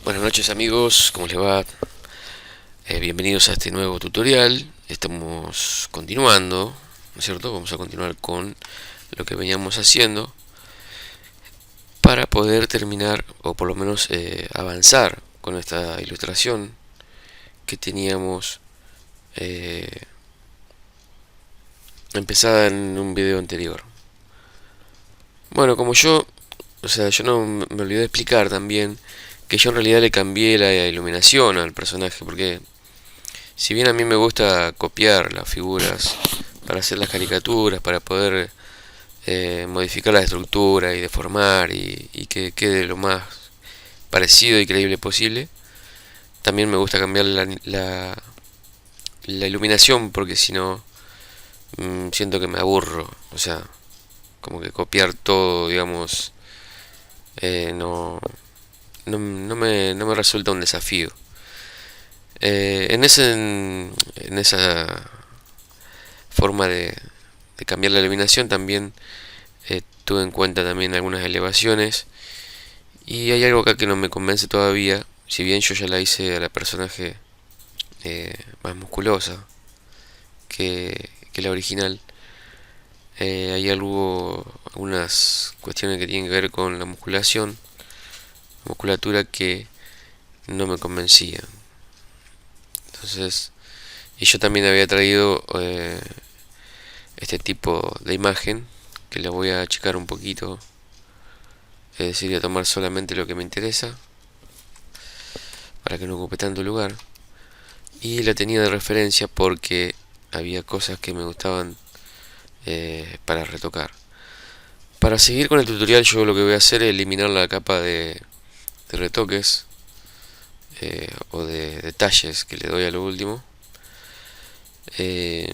Buenas noches amigos, ¿cómo les va? Bienvenidos a este nuevo tutorial. Estamos continuando, ¿no es cierto? Vamos a continuar con lo que veníamos haciendo para poder terminar, o por lo menos avanzar con esta ilustración que teníamos empezada en un video anterior. Bueno, yo no me olvidé de explicar también que yo en realidad le cambié la iluminación al personaje, porque si bien a mí me gusta copiar las figuras para hacer las caricaturas, para poder modificar la estructura y deformar y que quede lo más parecido y creíble posible, también me gusta cambiar la iluminación porque si no siento que me aburro, o sea, como que copiar todo, digamos, no me resulta un desafío. En esa forma de cambiar la iluminación también tuve en cuenta también algunas elevaciones y hay algo acá que no me convence todavía, si bien yo ya la hice a la personaje más musculosa que la original. Hay algunas cuestiones que tienen que ver con la musculatura que no me convencían. Entonces, y yo también había traído este tipo de imagen que la voy a achicar un poquito, es decir, voy a tomar solamente lo que me interesa para que no ocupe tanto lugar, y la tenía de referencia porque había cosas que me gustaban para retocar. Para seguir con el tutorial yo lo que voy a hacer es eliminar la capa de retoques o de detalles que le doy a lo último, eh,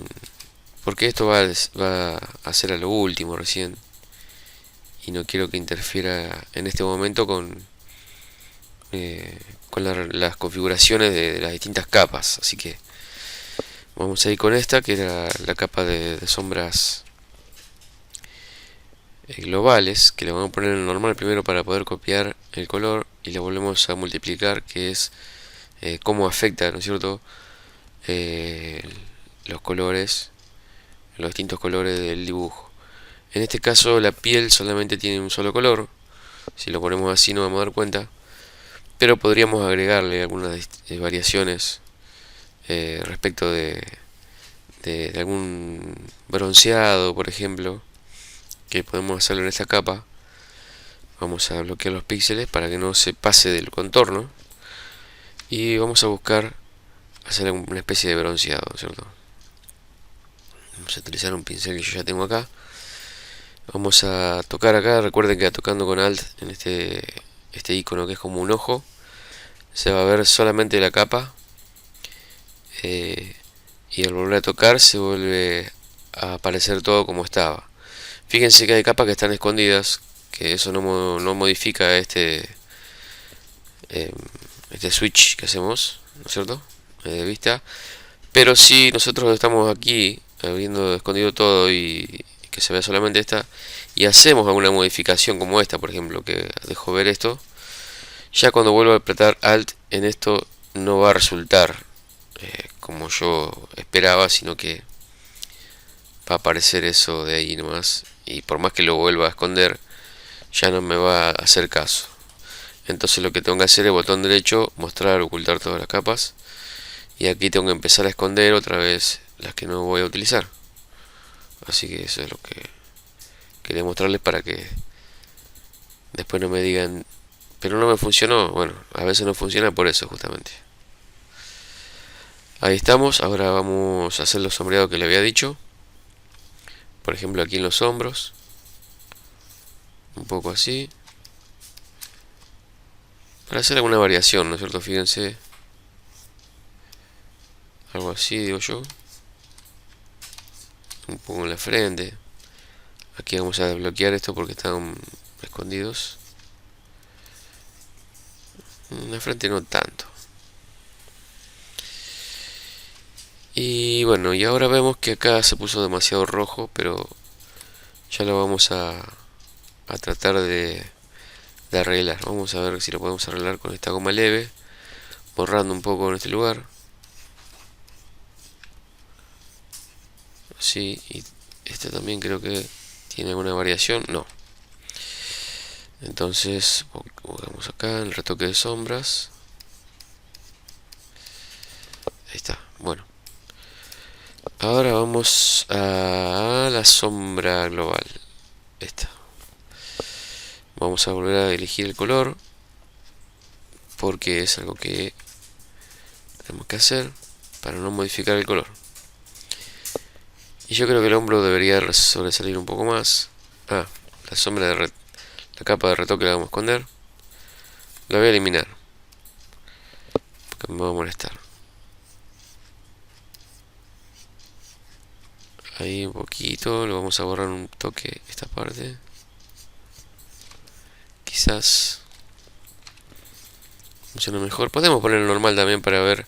porque esto va a ser a lo último recién y no quiero que interfiera en este momento con las configuraciones de las distintas capas. Así que vamos a ir con esta, que era la capa de sombras globales, que le vamos a poner en normal primero para poder copiar el color, y le volvemos a multiplicar, que es cómo afecta, ¿no es cierto?, eh, los colores, los distintos colores del dibujo. En este caso la piel solamente tiene un solo color, si lo ponemos así no vamos a dar cuenta, pero podríamos agregarle algunas variaciones respecto de algún bronceado, por ejemplo, que podemos hacerlo en esta capa. Vamos a bloquear los píxeles para que no se pase del contorno y vamos a buscar hacer una especie de bronceado, ¿cierto? Vamos a utilizar un pincel que yo ya tengo acá. Vamos a tocar acá, recuerden que tocando con Alt en este icono que es como un ojo, se va a ver solamente la capa, y al volver a tocar se vuelve a aparecer todo como estaba. Fíjense que hay capas que están escondidas, que eso no modifica eh, este switch que hacemos, ¿no es cierto?, de vista. Pero si nosotros estamos aquí habiendo escondido todo y que se vea solamente esta, y hacemos alguna modificación como esta, por ejemplo, que dejo ver esto, ya cuando vuelvo a apretar Alt en esto no va a resultar como yo esperaba, sino que va a aparecer eso de ahí nomás, y por más que lo vuelva a esconder ya no me va a hacer caso. Entonces lo que tengo que hacer es botón derecho, mostrar, ocultar todas las capas, y aquí tengo que empezar a esconder otra vez las que no voy a utilizar. Así que eso es lo que quería mostrarles para que después no me digan, pero no me funcionó. Bueno, a veces no funciona por eso justamente. Ahí estamos, ahora vamos a hacer los sombreados que le había dicho. Por ejemplo aquí en los hombros, un poco así, para hacer alguna variación, ¿no es cierto? Fíjense, algo así digo yo, un poco en la frente. Aquí vamos a desbloquear esto porque están escondidos. En la frente no tanto. Y bueno, y ahora vemos que acá se puso demasiado rojo, pero ya lo vamos a tratar de arreglar. Vamos a ver si lo podemos arreglar con esta goma leve, borrando un poco en este lugar. Sí, y este también creo que tiene alguna variación. No. Entonces, vamos acá en el retoque de sombras. Ahí está. Bueno. Ahora vamos a la sombra global. Esta. Vamos a volver a elegir el color, porque es algo que tenemos que hacer para no modificar el color. Y yo creo que el hombro debería sobresalir un poco más. Ah, la sombra de la capa de retoque la vamos a esconder. La voy a eliminar, porque me va a molestar. Ahí un poquito, lo vamos a borrar un toque esta parte. Quizás funcione mejor. Podemos poner normal también para ver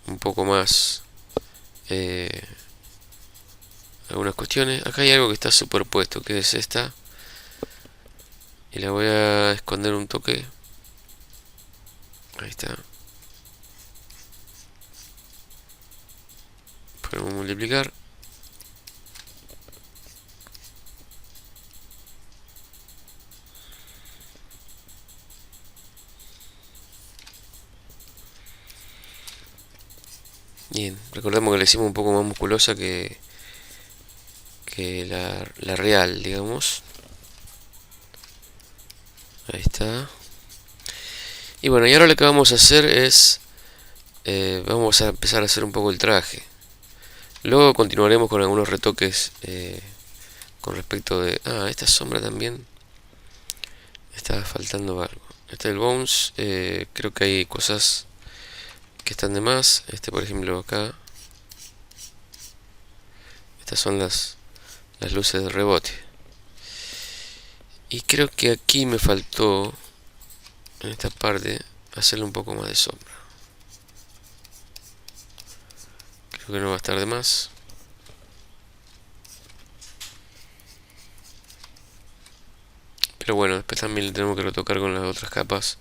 un poco más algunas cuestiones. Acá hay algo que está superpuesto, que es esta. Y la voy a esconder un toque. Ahí está. Podemos multiplicar. Bien, recordemos que la hicimos un poco más musculosa que la real, digamos. Ahí está. Y bueno, y ahora lo que vamos a hacer es vamos a empezar a hacer un poco el traje. Luego continuaremos con algunos retoques con respecto de... Ah, esta sombra también estaba faltando algo. Este del Bones, creo que hay cosas que están de más. Por ejemplo, acá. Estas son las luces de rebote. Y creo que aquí me faltó, en esta parte, hacerle un poco más de sombra. Creo que no va a estar de más. Pero bueno, después también le tenemos que retocar con las otras capas.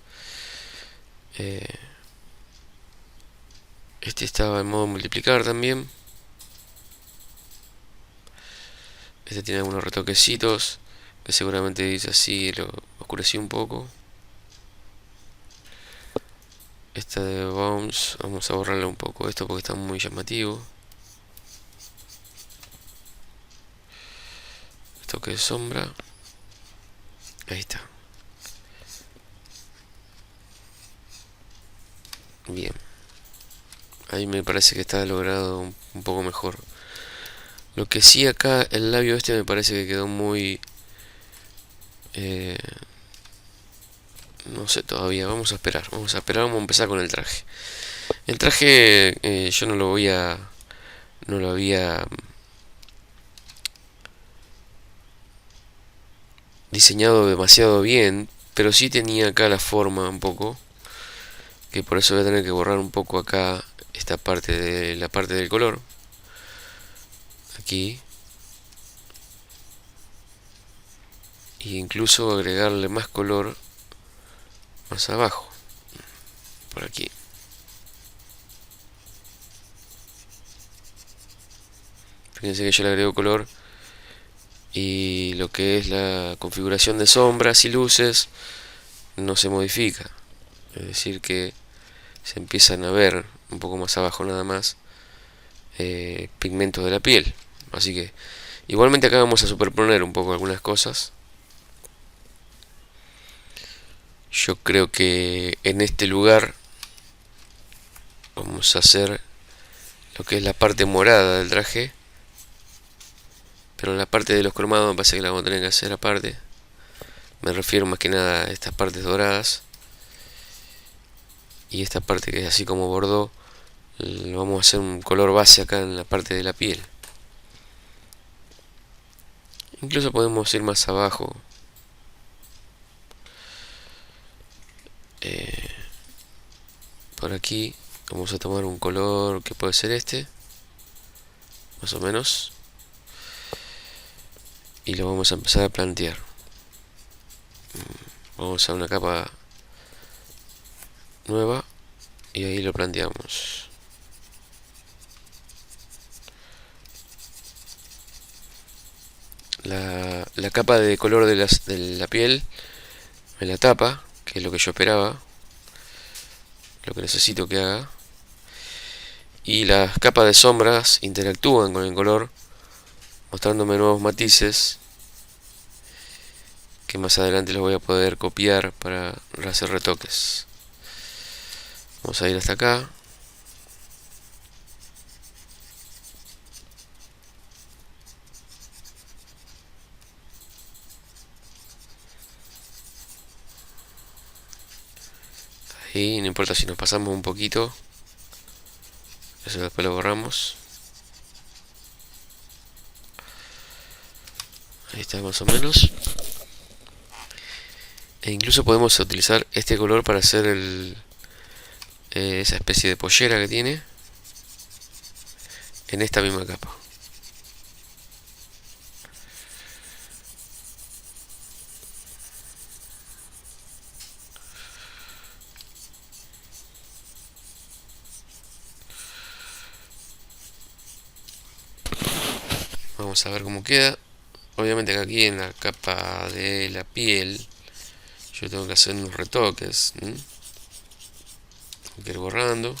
Este estaba en modo multiplicar también. Este tiene algunos retoquecitos que seguramente dice así, lo oscurecí un poco. Esta de Bounce, vamos a borrarle un poco esto porque está muy llamativo. Toque de sombra. Ahí está. Bien. Ahí me parece que está logrado un poco mejor. Lo que sí, acá el labio este me parece que quedó muy... no sé todavía, vamos a esperar, vamos a empezar con el traje. El traje yo no lo había diseñado demasiado bien, pero sí tenía acá la forma un poco, que por eso voy a tener que borrar un poco acá esta parte de la parte del color. Aquí. E incluso agregarle más color más abajo, por aquí. Fíjense que yo le agrego color y lo que es la configuración de sombras y luces no se modifica, es decir que se empiezan a ver un poco más abajo nada más pigmentos de la piel. Así que igualmente acá vamos a superponer un poco algunas cosas. Yo creo que en este lugar vamos a hacer lo que es la parte morada del traje, pero la parte de los cromados me parece que la vamos a tener que hacer aparte. Me refiero más que nada a estas partes doradas y esta parte que es así como bordó. Vamos a hacer un color base acá en la parte de la piel. Incluso podemos ir más abajo. Por aquí vamos a tomar un color que puede ser este, más o menos, y lo vamos a empezar a plantear. Vamos a una capa nueva y ahí lo planteamos. La capa de color de la piel me la tapa, que es lo que yo esperaba, lo que necesito que haga. Y las capas de sombras interactúan con el color, mostrándome nuevos matices que más adelante los voy a poder copiar para hacer retoques. Vamos a ir hasta acá. Ahí, no importa si nos pasamos un poquito, eso después lo borramos. Ahí está más o menos. E incluso podemos utilizar este color para hacer esa especie de pollera que tiene en esta misma capa. Vamos a ver cómo queda. Obviamente que aquí en la capa de la piel yo tengo que hacer unos retoques. Tengo que ir borrando.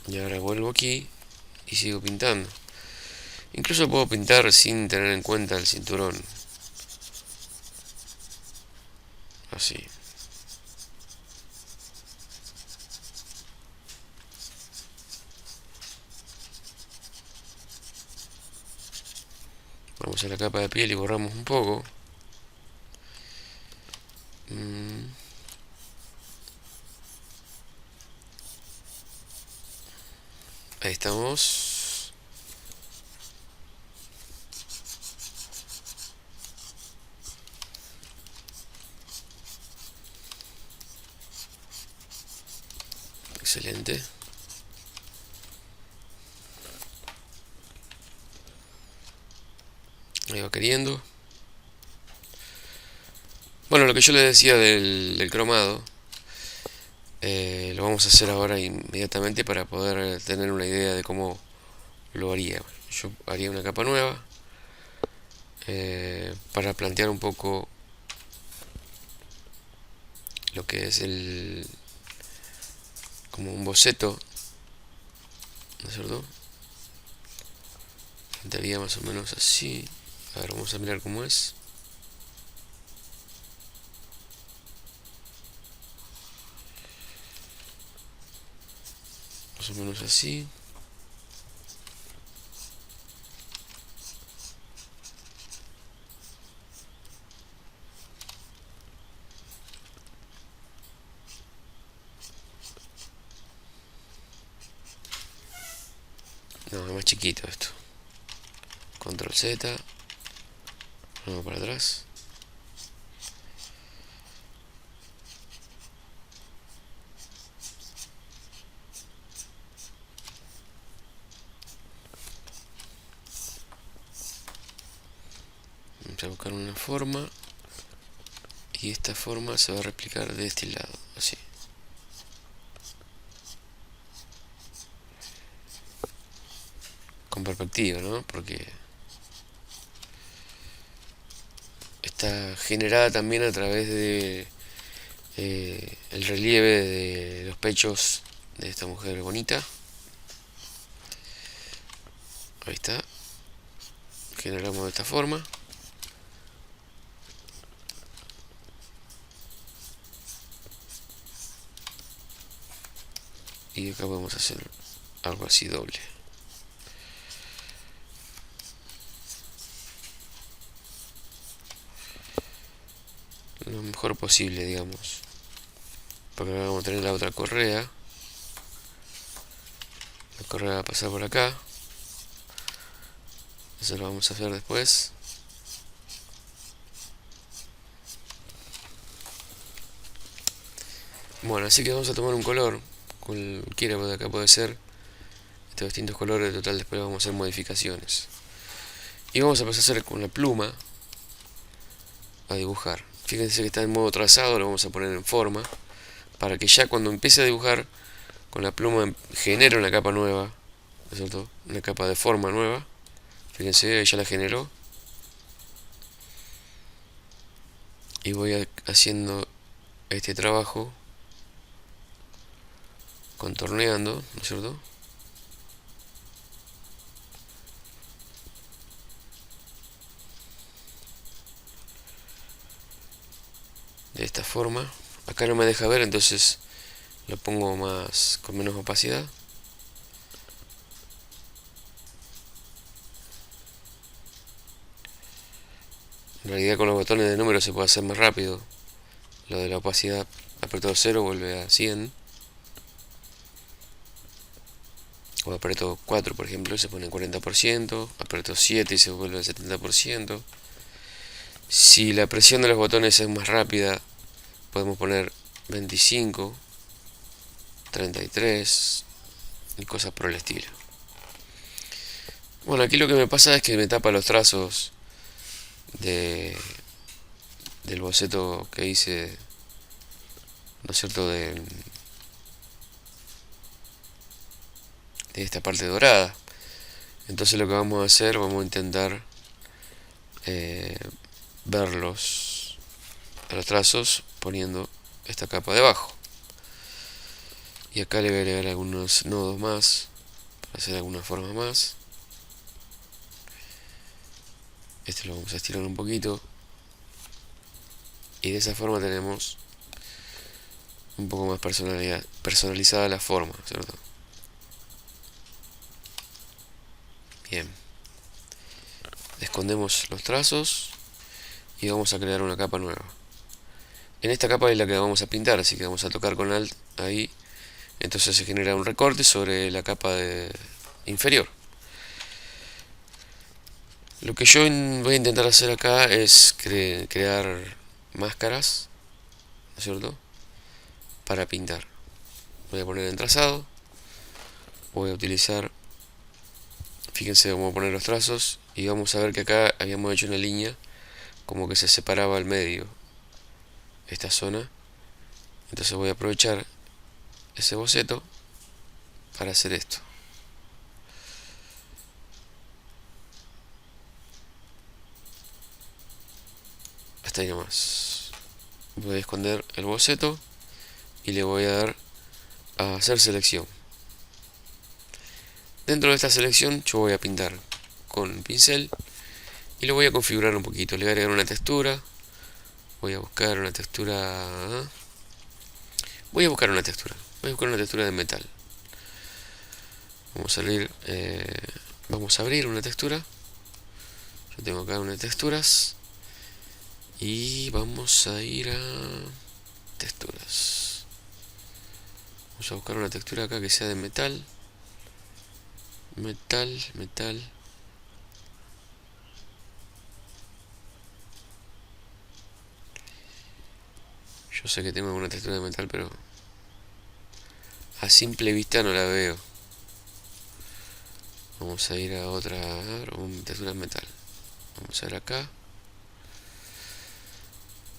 Y ahora vuelvo aquí y sigo pintando. Incluso puedo pintar sin tener en cuenta el cinturón. Así. Vamos a la capa de piel y borramos un poco. Ahí estamos. Excelente. Ahí va queriendo. Bueno, lo que yo les decía del cromado, lo vamos a hacer ahora inmediatamente para poder tener una idea de cómo lo haría. Yo haría una capa nueva para plantear un poco lo que es como un boceto, ¿no es cierto? Plantearía más o menos así. A ver, vamos a mirar cómo es. Más o menos así. No, es más chiquito esto. Control Z. Vamos para atrás. Vamos a buscar una forma. Y esta forma se va a replicar de este lado. Así. Con perspectiva, ¿no? Porque está generada también a través de el relieve de los pechos de esta mujer bonita. Ahí está. Generamos de esta forma. Y acá podemos hacer algo así doble. Lo mejor posible, digamos. Porque ahora vamos a tener la otra correa. La correa va a pasar por acá. Eso lo vamos a hacer después. Bueno, así que vamos a tomar un color. Cualquiera de acá puede ser. estos distintos colores. Total, después vamos a hacer modificaciones. Y vamos a empezar a hacer con la pluma, a dibujar. Fíjense que está en modo trazado, lo vamos a poner en forma, para que ya cuando empiece a dibujar con la pluma genere una capa nueva, ¿no es cierto? Una capa de forma nueva. Fíjense, ya la generó. Y voy haciendo este trabajo, contorneando, ¿no es cierto? De esta forma. Acá no me deja ver, entonces lo pongo más con menos opacidad. En realidad con los botones de número se puede hacer más rápido. Lo de la opacidad, aprieto 0 vuelve a 100. O aprieto 4 por ejemplo y se pone en 40%. Aprieto 7 y se vuelve al 70%. Si la presión de los botones es más rápida, podemos poner 25, 33 y cosas por el estilo. Bueno, aquí lo que me pasa es que me tapa los trazos del boceto que hice, ¿no es cierto?, de esta parte dorada. Entonces lo que vamos a hacer, vamos a intentar verlos a los trazos poniendo esta capa debajo. Y acá le voy a agregar algunos nodos más para hacer alguna forma más. Este lo vamos a estirar un poquito. Y de esa forma tenemos un poco más personalizada la forma, ¿cierto? Bien. Escondemos los trazos y vamos a crear una capa nueva. En esta capa es la que vamos a pintar, así que vamos a tocar con Alt ahí. Entonces se genera un recorte sobre la capa inferior. Lo que yo voy a intentar hacer acá es crear máscaras, ¿no es cierto?, para pintar. Voy a poner en trazado, voy a utilizar, fíjense, vamos a poner los trazos y vamos a ver que acá habíamos hecho una línea como que se separaba al medio esta zona. Entonces voy a aprovechar ese boceto para hacer esto. Hasta ahí nomás. Voy a esconder el boceto y le voy a dar a hacer selección. Dentro de esta selección yo voy a pintar con el pincel y lo voy a configurar un poquito. Le voy a agregar una textura. Voy a buscar una textura. Voy a buscar una textura de metal. Vamos a abrir una textura. Yo tengo acá una texturas. Y vamos a ir a texturas. Vamos a buscar una textura acá que sea de metal. Metal. Yo sé que tengo una textura de metal, pero a simple vista no la veo. Vamos a ir a otra, textura de metal. Vamos a ver acá.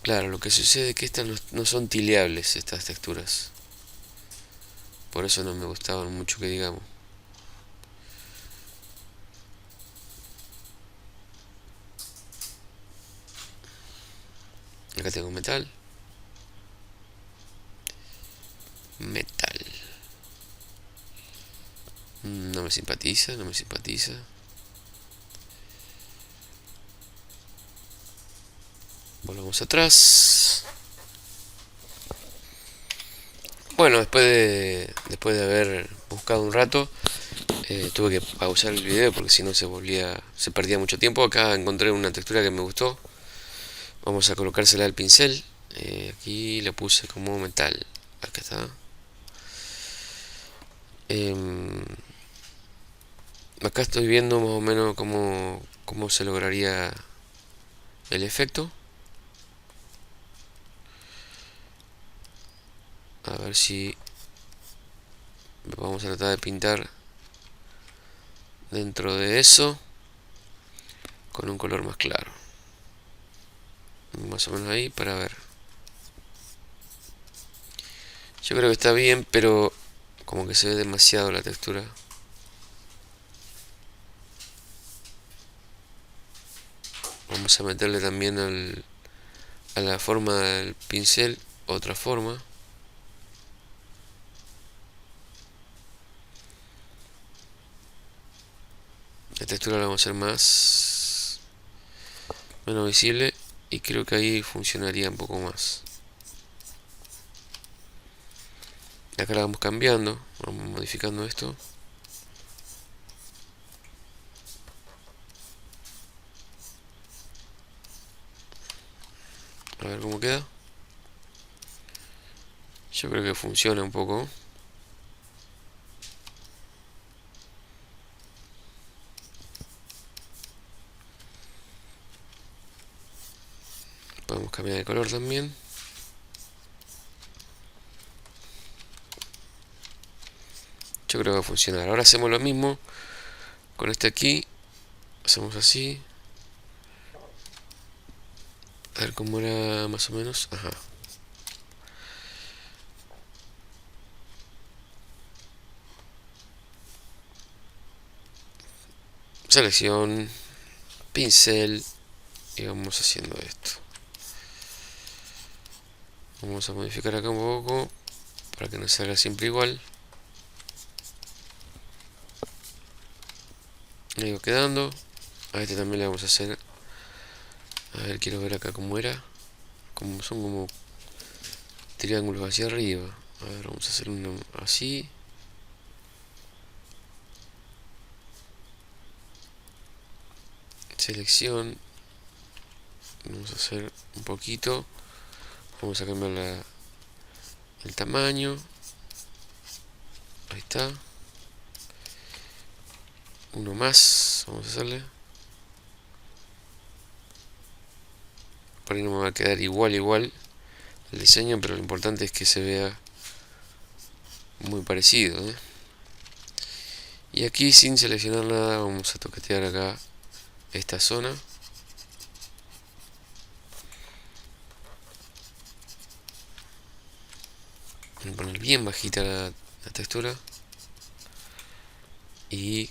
Claro, lo que sucede es que estas no son tileables, estas texturas. Por eso no me gustaban mucho, que digamos. Acá tengo metal. No me simpatiza. Volvamos atrás. Bueno, después de haber buscado un rato, tuve que pausar el video porque si no se perdía mucho tiempo. Acá encontré una textura que me gustó. Vamos a colocársela al pincel. Aquí le puse como metal. Acá está. Acá estoy viendo más o menos cómo se lograría el efecto. A ver si vamos a tratar de pintar dentro de eso con un color más claro, más o menos ahí para ver. Yo creo que está bien, pero como que se ve demasiado la textura. Vamos a meterle también a la forma del pincel otra forma. La textura la vamos a hacer menos visible, y creo que ahí funcionaría un poco más. Acá la vamos cambiando, vamos modificando esto. A ver cómo queda. Yo creo que funciona un poco. Podemos cambiar de color también. Yo creo que va a funcionar. Ahora hacemos lo mismo con este aquí. Hacemos así. A ver cómo era más o menos. Ajá. Selección, pincel, y vamos haciendo esto. Vamos a modificar acá un poco para que nos salga siempre igual. Ahí va quedando. A este también le vamos a hacer. A ver, quiero ver acá cómo era. Son como triángulos hacia arriba. A ver, vamos a hacer uno así. Selección. Vamos a hacer un poquito. Vamos a cambiar el tamaño. Ahí está. Uno más. Vamos a hacerle. Por ahí no me va a quedar igual el diseño, pero lo importante es que se vea muy parecido, ¿eh? Y aquí, sin seleccionar nada, vamos a toquetear acá esta zona. Voy a poner bien bajita la textura. Y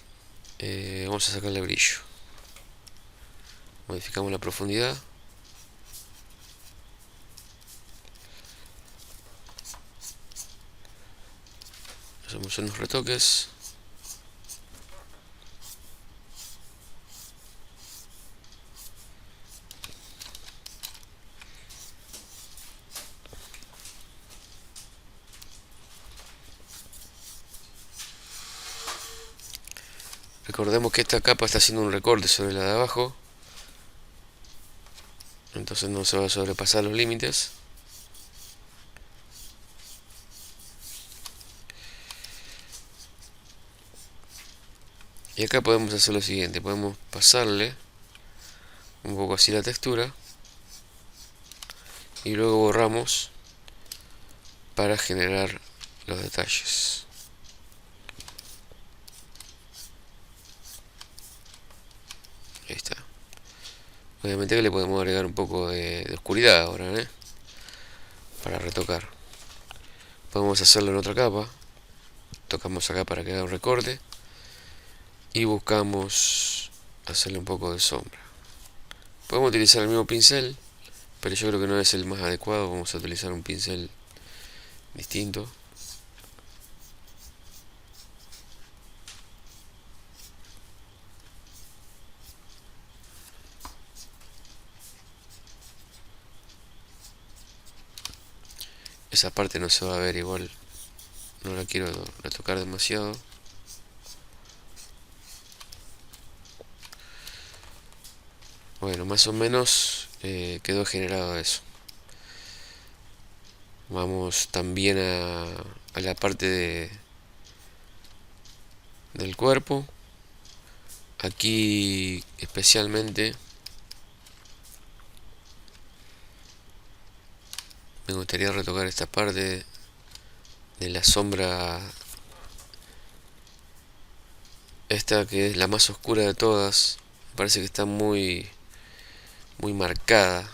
vamos a sacarle brillo. Modificamos la profundidad. Hacemos unos retoques. Recordemos que esta capa está haciendo un recorte sobre la de abajo, entonces no se va a sobrepasar los límites. Y acá podemos hacer lo siguiente, podemos pasarle un poco así la textura y luego borramos para generar los detalles. Ahí está. Obviamente que le podemos agregar un poco de oscuridad ahora, para retocar. Podemos hacerlo en otra capa. Tocamos acá para que haga un recorte y buscamos hacerle un poco de sombra. Podemos utilizar el mismo pincel, pero yo creo que no es el más adecuado. Vamos a utilizar un pincel distinto. Esa parte no se va a ver igual, no la quiero retocar demasiado. Bueno, más o menos quedó generado eso. Vamos también a la parte del cuerpo. Aquí especialmente me gustaría retocar esta parte de la sombra esta que es la más oscura de todas, me parece que está muy marcada.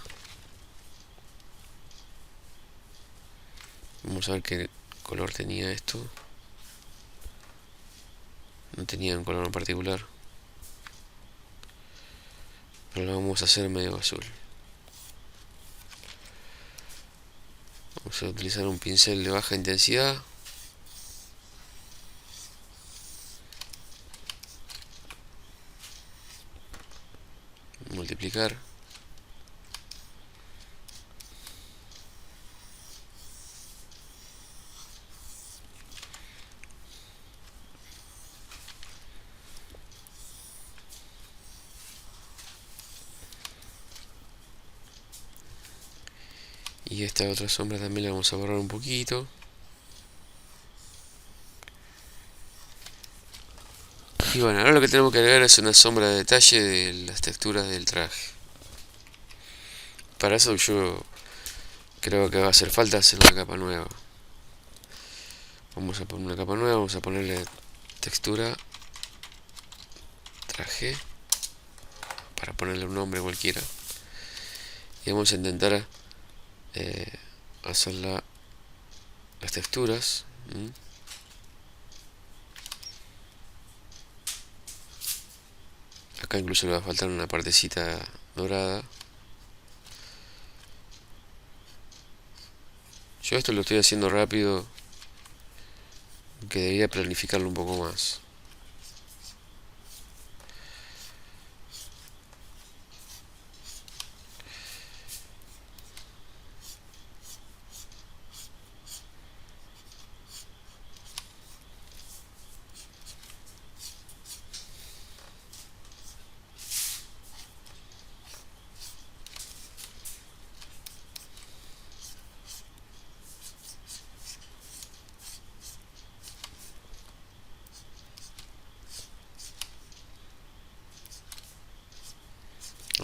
Vamos a ver qué color tenía esto. No tenía un color en particular, pero lo vamos a hacer medio azul. Vamos a utilizar un pincel de baja intensidad. Multiplicar. Y esta otra sombra también la vamos a borrar un poquito. Y bueno, ahora lo que tenemos que agregar es una sombra de detalle de las texturas del traje. Para eso yo creo que va a hacer falta hacer una capa nueva. Vamos a poner una capa nueva, vamos a ponerle textura, traje, para ponerle un nombre cualquiera. Y vamos a intentar hacer las texturas. Acá incluso le va a faltar una partecita dorada. Yo esto lo estoy haciendo rápido, que debería planificarlo un poco más.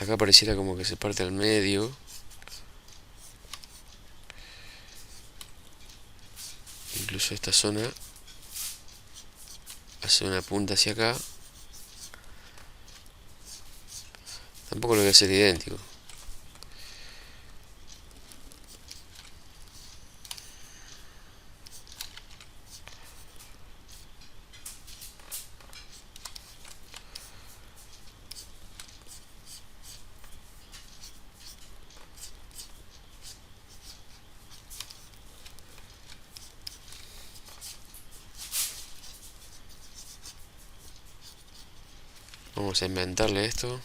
Acá pareciera como que se parte al medio. Incluso esta zona hace una punta hacia acá. Tampoco lo voy a hacer idéntico. Vamos a inventarle esto.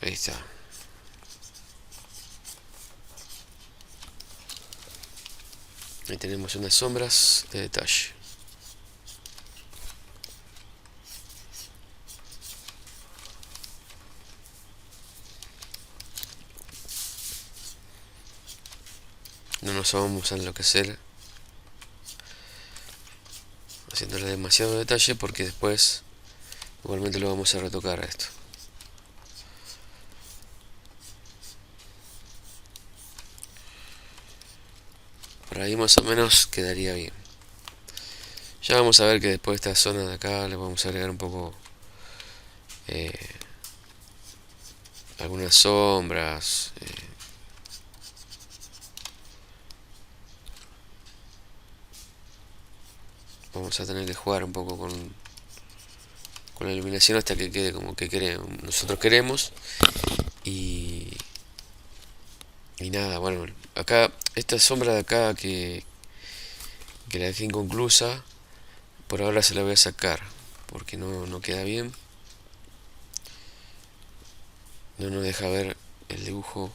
Ahí está. Ahí tenemos unas sombras de detalle. No nos vamos a enloquecer haciéndole demasiado detalle, porque después igualmente lo vamos a retocar a esto. Por ahí más o menos quedaría bien. Ya vamos a ver que después de esta zona de acá le vamos a agregar un poco eh, algunas sombras. Vamos a tener que jugar un poco con la iluminación hasta que quede como que nosotros queremos. Y nada, bueno, acá esta sombra de acá que la dejé inconclusa, por ahora se la voy a sacar porque no queda bien. No nos deja ver el dibujo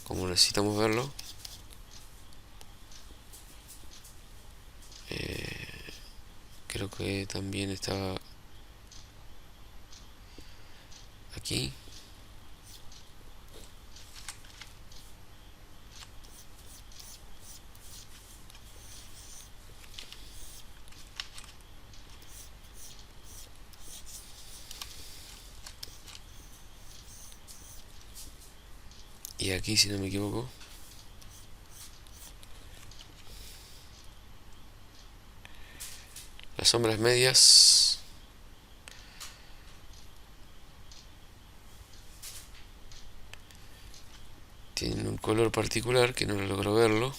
como necesitamos verlo. Creo que también estaba aquí. y aquí, si no me equivoco. Las sombras medias tienen un color particular que no logro verlo.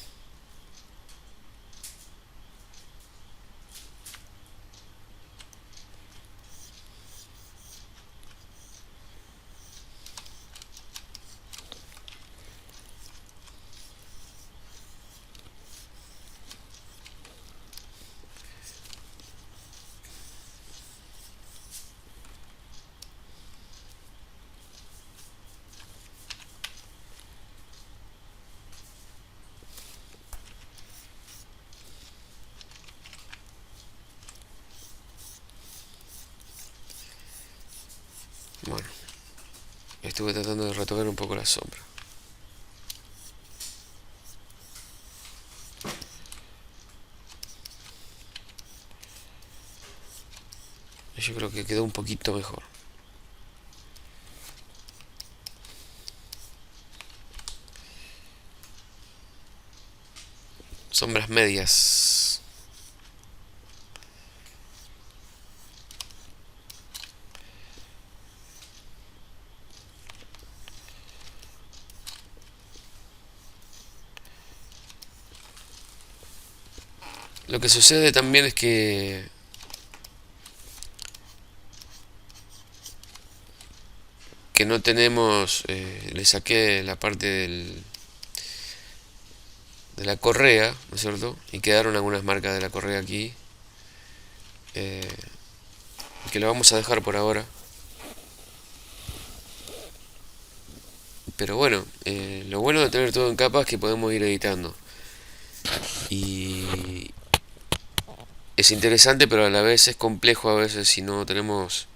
Bueno, estuve tratando de retocar un poco la sombra. Yo creo que quedó un poquito mejor. Sombras medias. Lo que sucede también es que no tenemos, le saqué la parte de la correa, ¿no es cierto? Y quedaron algunas marcas de la correa aquí, eh, que lo vamos a dejar por ahora. Pero bueno, lo bueno de tener todo en capas es que podemos ir editando. Y es interesante, pero a la vez es complejo a veces si no tenemos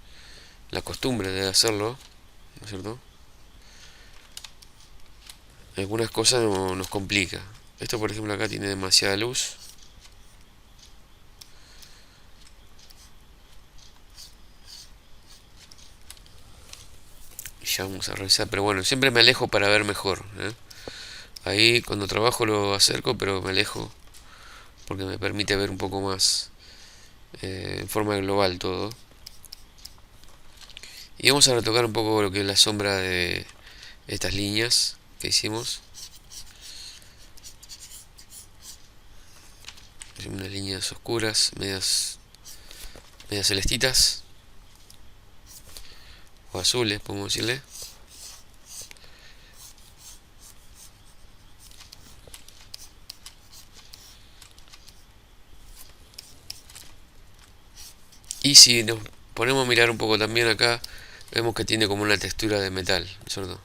la costumbre de hacerlo, ¿no es cierto? Algunas cosas nos complica. Esto, por ejemplo, acá tiene demasiada luz. Y ya vamos a revisar, pero bueno, siempre me alejo para ver mejor, ¿eh? Ahí cuando trabajo lo acerco, pero me alejo porque me permite ver un poco más en forma global todo. Y vamos a retocar un poco lo que es la sombra de estas líneas que hicimos. Unas líneas oscuras, medias celestitas o azules, podemos decirle. Y si nos ponemos a mirar un poco también acá, vemos que tiene como una textura de metal, ¿cierto?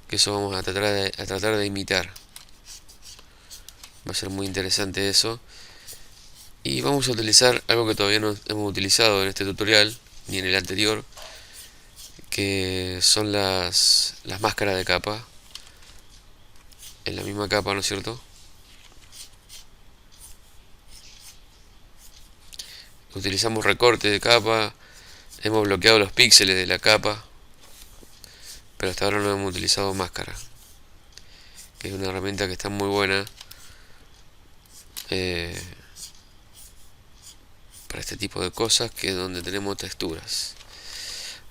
Que eso vamos a tratar de imitar. Va a ser muy interesante eso. Y vamos a utilizar algo que todavía no hemos utilizado en este tutorial, ni en el anterior, que son las máscaras de capa. En la misma capa, ¿no es cierto? Utilizamos recorte de capa, hemos bloqueado los píxeles de la capa, pero hasta ahora no hemos utilizado máscara, que es una herramienta que está muy buena eh, para este tipo de cosas, que es donde tenemos texturas.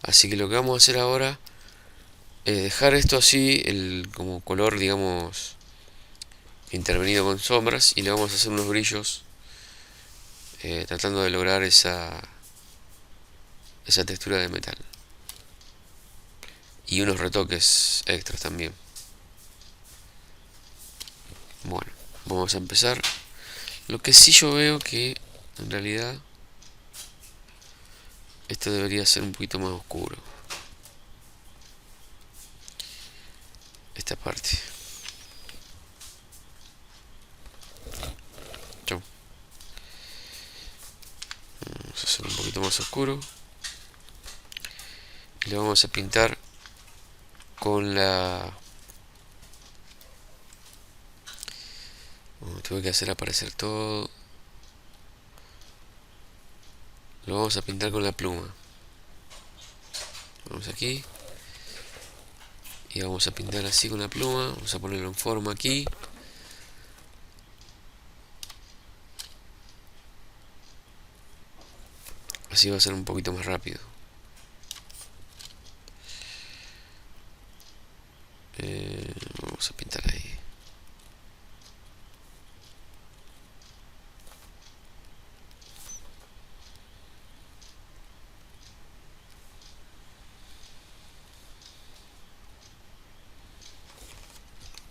Así que lo que vamos a hacer ahora es dejar esto así, como color, digamos, intervenido con sombras, y le vamos a hacer unos brillos tratando de lograr esa textura de metal y unos retoques extras también. Bueno, vamos a empezar. Lo que sí yo veo que en realidad esto debería ser un poquito más oscuro, esta parte. Chau. Vamos a hacer un poquito más oscuro y le vamos a pintar con la... tuve que hacer aparecer todo. Lo vamos a pintar con la pluma. Vamos aquí y vamos a pintar así con la pluma. Vamos a ponerlo en forma aquí. Así va a ser un poquito más rápido. Vamos a pintar ahí.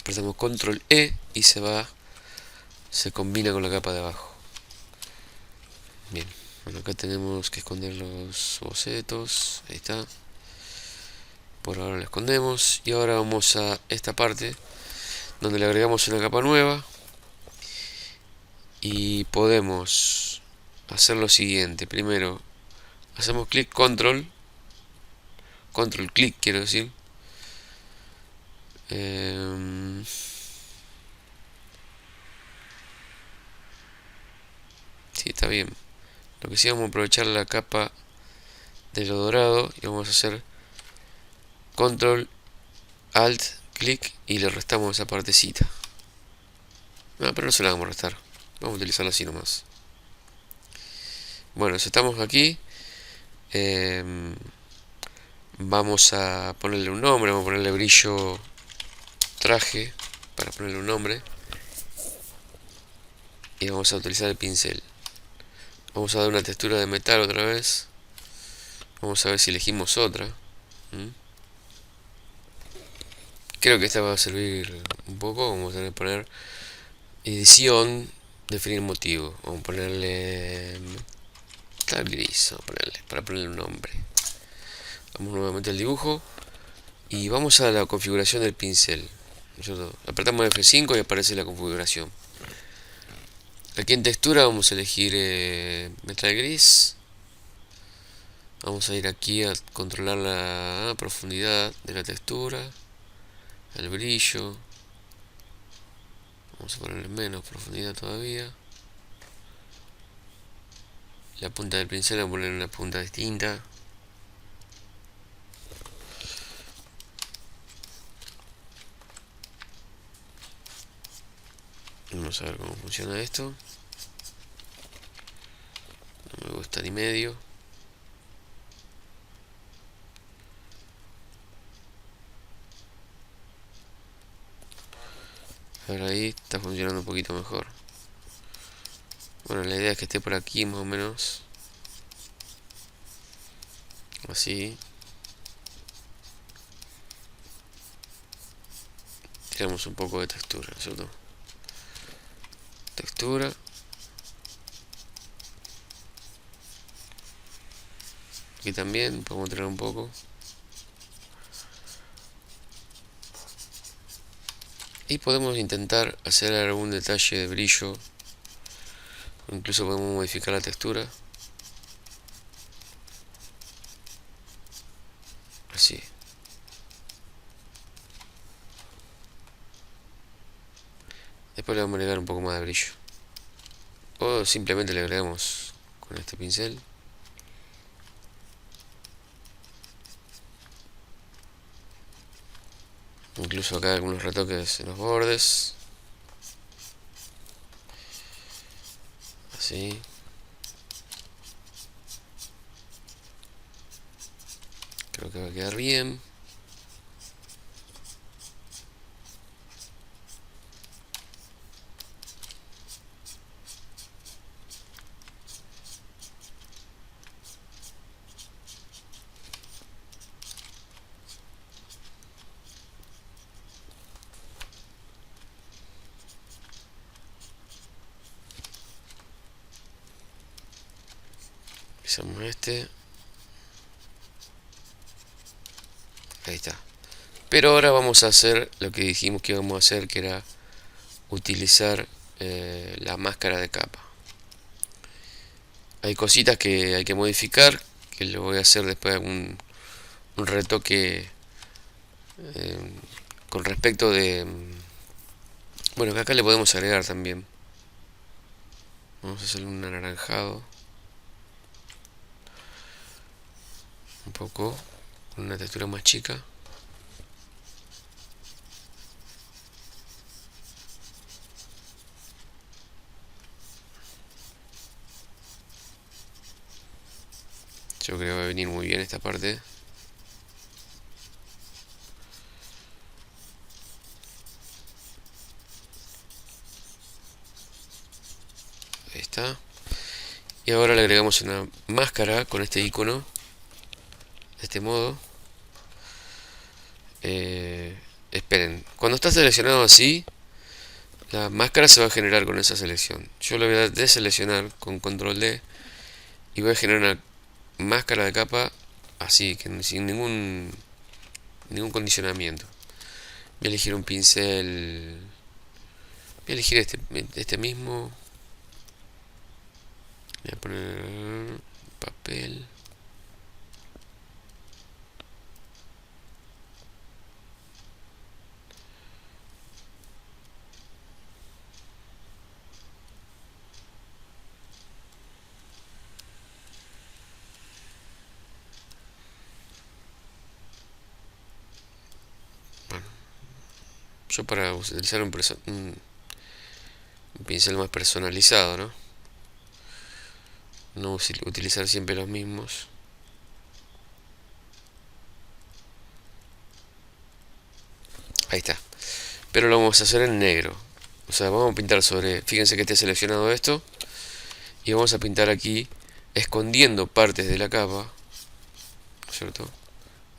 Apretamos control E y se combina con la capa de abajo. Bien, bueno, acá tenemos que esconder los bocetos. Ahí está. Por ahora lo escondemos. Y ahora vamos a esta parte donde le agregamos una capa nueva. Y podemos hacer lo siguiente. Primero, hacemos clic control clic quiero decir. Sí, está bien. Lo que sí, vamos a aprovechar la capa de lo dorado y vamos a hacer control alt clic y le restamos esa partecita. No, pero no se la vamos a restar, vamos a utilizarla así nomás. Bueno, si estamos aquí, vamos a ponerle un nombre. Vamos a ponerle brillo traje para ponerle un nombre y vamos a utilizar el pincel. Vamos a dar una textura de metal otra vez. Vamos a ver si elegimos otra. Creo que esta va a servir un poco. Vamos a tener que poner edición, definir motivo. Vamos a ponerle metal gris, vamos a ponerle, para ponerle un nombre. Vamos nuevamente al dibujo y vamos a la configuración del pincel. Apretamos F5 y aparece la configuración. Aquí en textura vamos a elegir metal gris. Vamos a ir aquí a controlar la profundidad de la textura, el brillo. Vamos a ponerle menos profundidad todavía. La punta del pincel vamos a poner una punta distinta. Vamos a ver cómo funciona esto. No me gusta ni medio. Ahora ahí está funcionando un poquito mejor. Bueno, la idea es que esté por aquí más o menos. Así. Tiramos un poco de textura, ¿cierto? Textura. Aquí también podemos tirar un poco. Y podemos intentar hacer algún detalle de brillo. Incluso podemos modificar la textura. Así. Después le vamos a agregar un poco más de brillo. O simplemente le agregamos con este pincel. Incluso acá algunos retoques en los bordes. Así. Creo que va a quedar bien. Pisamos este. Ahí está. Pero ahora vamos a hacer lo que dijimos que íbamos a hacer, que era utilizar la máscara de capa. Hay cositas que hay que modificar, que lo voy a hacer después un retoque con respecto de... Bueno, que acá le podemos agregar también. Vamos a hacerle un anaranjado. Un poco, con una textura más chica. Yo creo que va a venir muy bien esta parte. Ahí está. Y ahora le agregamos una máscara con este icono. De este modo. Esperen. Cuando está seleccionado así, la máscara se va a generar con esa selección. Yo lo voy a deseleccionar con control D. Y voy a generar una máscara de capa así, que sin ningún condicionamiento. Voy a elegir un pincel. Voy a elegir este mismo. Voy a poner papel. Bueno, yo para utilizar un pincel más personalizado, ¿no? No utilizar siempre los mismos. Ahí está. Pero lo vamos a hacer en negro. O sea, vamos a pintar sobre... Fíjense que esté seleccionado esto. Y vamos a pintar aquí, escondiendo partes de la capa. ¿No es cierto?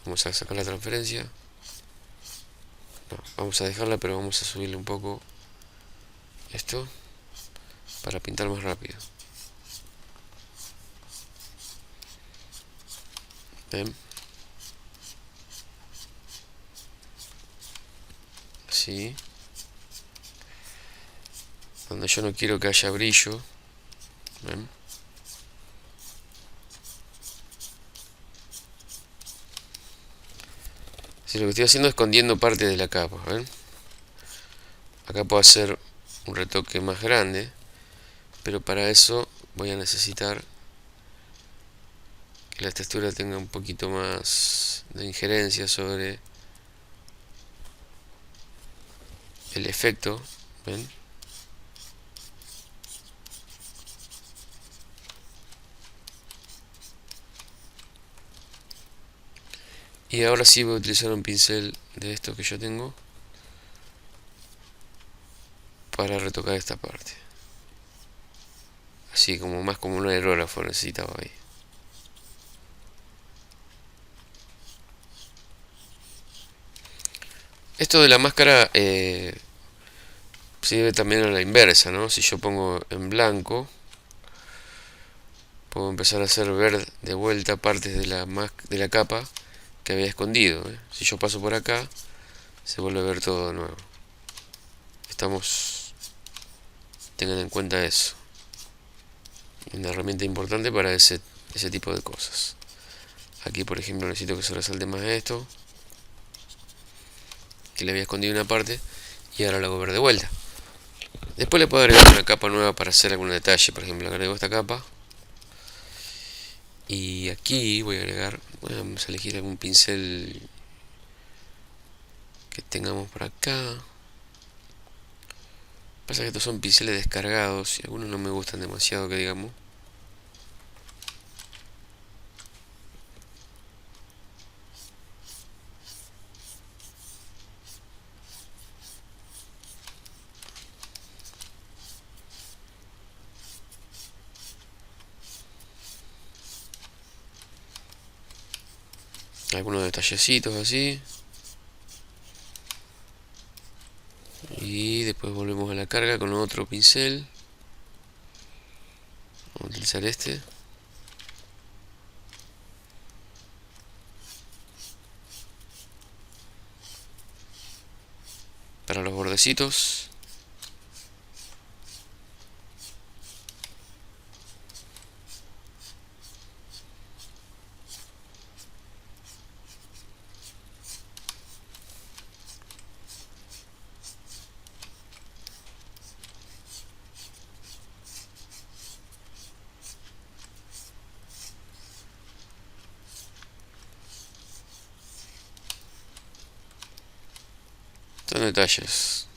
Vamos a sacar la transferencia. No, vamos a dejarla, pero vamos a subirle un poco esto para pintar más rápido. ¿Ven? Así. Donde yo no quiero que haya brillo. ¿Ven? Si lo que estoy haciendo es escondiendo parte de la capa. ¿Ven? Acá puedo hacer un retoque más grande, pero para eso voy a necesitar que la textura tenga un poquito más de injerencia sobre el efecto. ¿Ven? Y ahora sí voy a utilizar un pincel de esto que yo tengo para retocar esta parte. Así como más como un aerógrafo necesitaba ahí. Esto de la máscara sirve también a la inversa, ¿no? Si yo pongo en blanco, puedo empezar a hacer ver de vuelta partes de la capa que había escondido. Si yo paso por acá, se vuelve a ver todo de nuevo. Tengan en cuenta eso. Una herramienta importante para ese tipo de cosas. Aquí, por ejemplo, necesito que se resalte más esto, que le había escondido una parte, y ahora lo hago ver de vuelta. Después le puedo agregar una capa nueva para hacer algún detalle. Por ejemplo, agrego esta capa. Y aquí voy a agregar, vamos a elegir algún pincel que tengamos por acá. Pasa que estos son pinceles descargados y algunos no me gustan demasiado, que digamos. Algunos detallecitos así. Y después volvemos a la carga con otro pincel. Vamos a utilizar este. Para los bordecitos. Son detalles.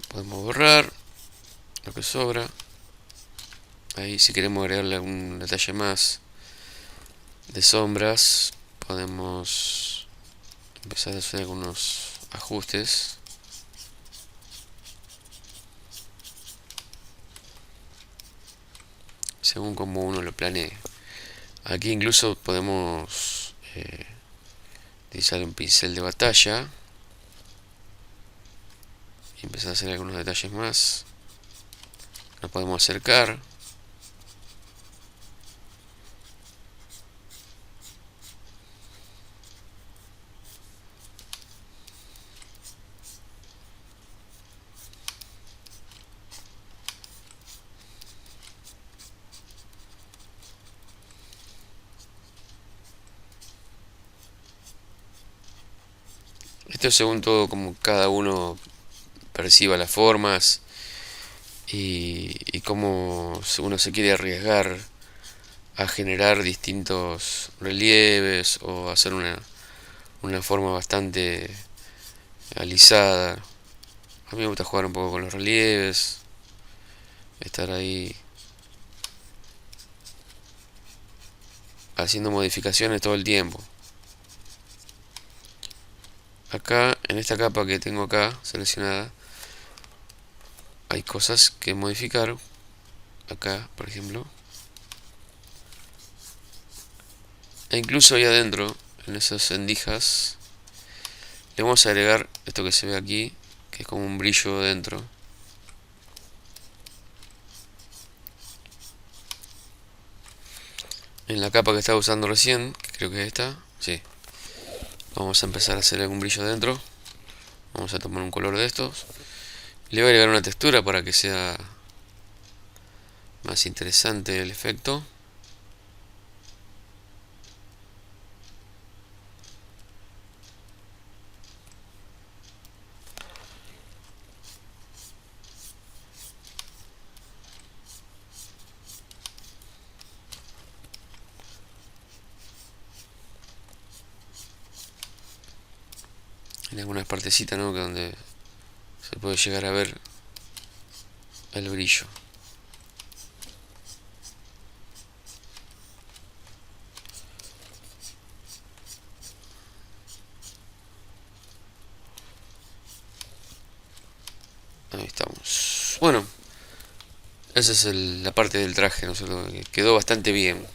Podemos borrar lo que sobra. Ahí si queremos agregarle algún detalle más de sombras, podemos empezar a hacer algunos ajustes según como uno lo planee. Aquí incluso podemos utilizar un pincel de batalla y empezar a hacer algunos detalles más. Nos podemos acercar. Esto es según todo como cada uno perciba las formas y cómo uno se quiere arriesgar a generar distintos relieves o hacer una forma bastante alisada. A mí me gusta jugar un poco con los relieves, estar ahí haciendo modificaciones todo el tiempo. Acá, en esta capa que tengo acá seleccionada, hay cosas que modificar. Acá, por ejemplo. E incluso ahí adentro, en esas rendijas, le vamos a agregar esto que se ve aquí, que es como un brillo dentro. En la capa que estaba usando recién, que creo que es esta, sí. Vamos a empezar a hacer algún brillo dentro. Vamos a tomar un color de estos. Le voy a agregar una textura para que sea más interesante el efecto. En algunas partecitas, ¿no?, que donde se puede llegar a ver el brillo. Ahí estamos. Bueno, esa es la parte del traje, ¿no es cierto? Que quedó bastante bien.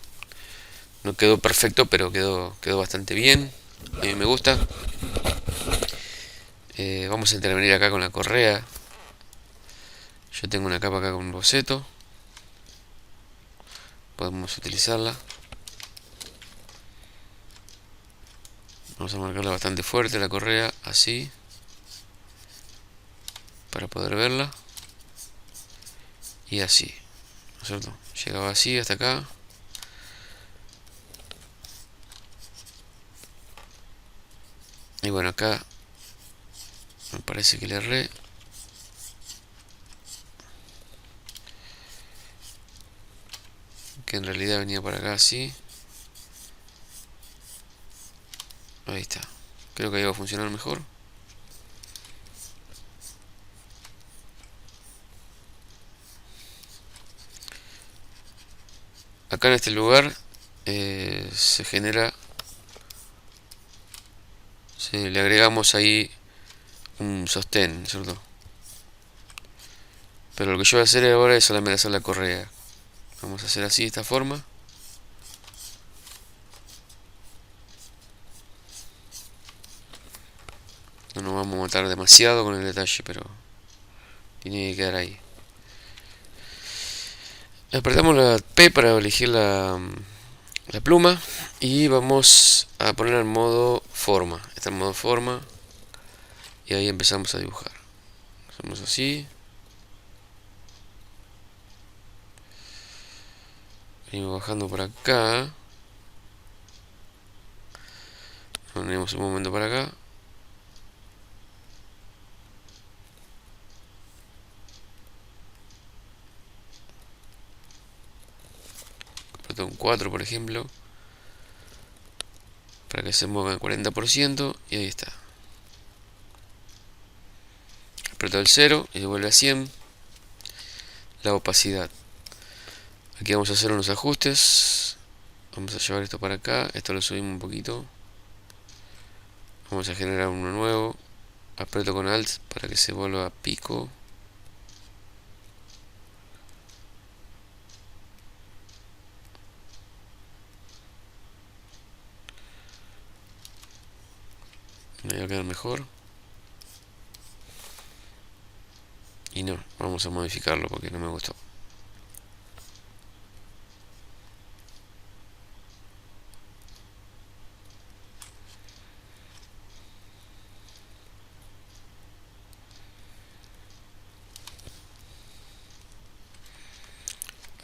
No quedó perfecto, pero quedó bastante bien. A mí me gusta. Vamos a intervenir acá con la correa. Yo tengo una capa acá con un boceto. Podemos utilizarla. Vamos a marcarla bastante fuerte la correa, así, para poder verla. Y así, ¿no es cierto? Llegaba así hasta acá. Y bueno, acá me parece que le erré. Que en realidad venía para acá así. Ahí está. Creo que ahí va a funcionar mejor. Acá en este lugar se genera, le agregamos ahí un sostén, ¿cierto? Pero lo que yo voy a hacer ahora es solamente hacer la correa. Vamos a hacer así, de esta forma. No nos vamos a matar demasiado con el detalle, pero tiene que quedar ahí. Apretamos la P para elegir la pluma y vamos a poner en modo forma. Está en modo forma y ahí empezamos a dibujar. Hacemos así. Venimos bajando por acá. Ponemos un momento para acá. Apreto un 4, por ejemplo, para que se mueva el 40%, y ahí está. Aprieto el 0 y devuelve a 100 la opacidad. Aquí vamos a hacer unos ajustes. Vamos a llevar esto para acá. Esto lo subimos un poquito. Vamos a generar uno nuevo. Aprieto con Alt para que se vuelva a pico. Me va a quedar mejor. Y no, vamos a modificarlo porque no me gustó.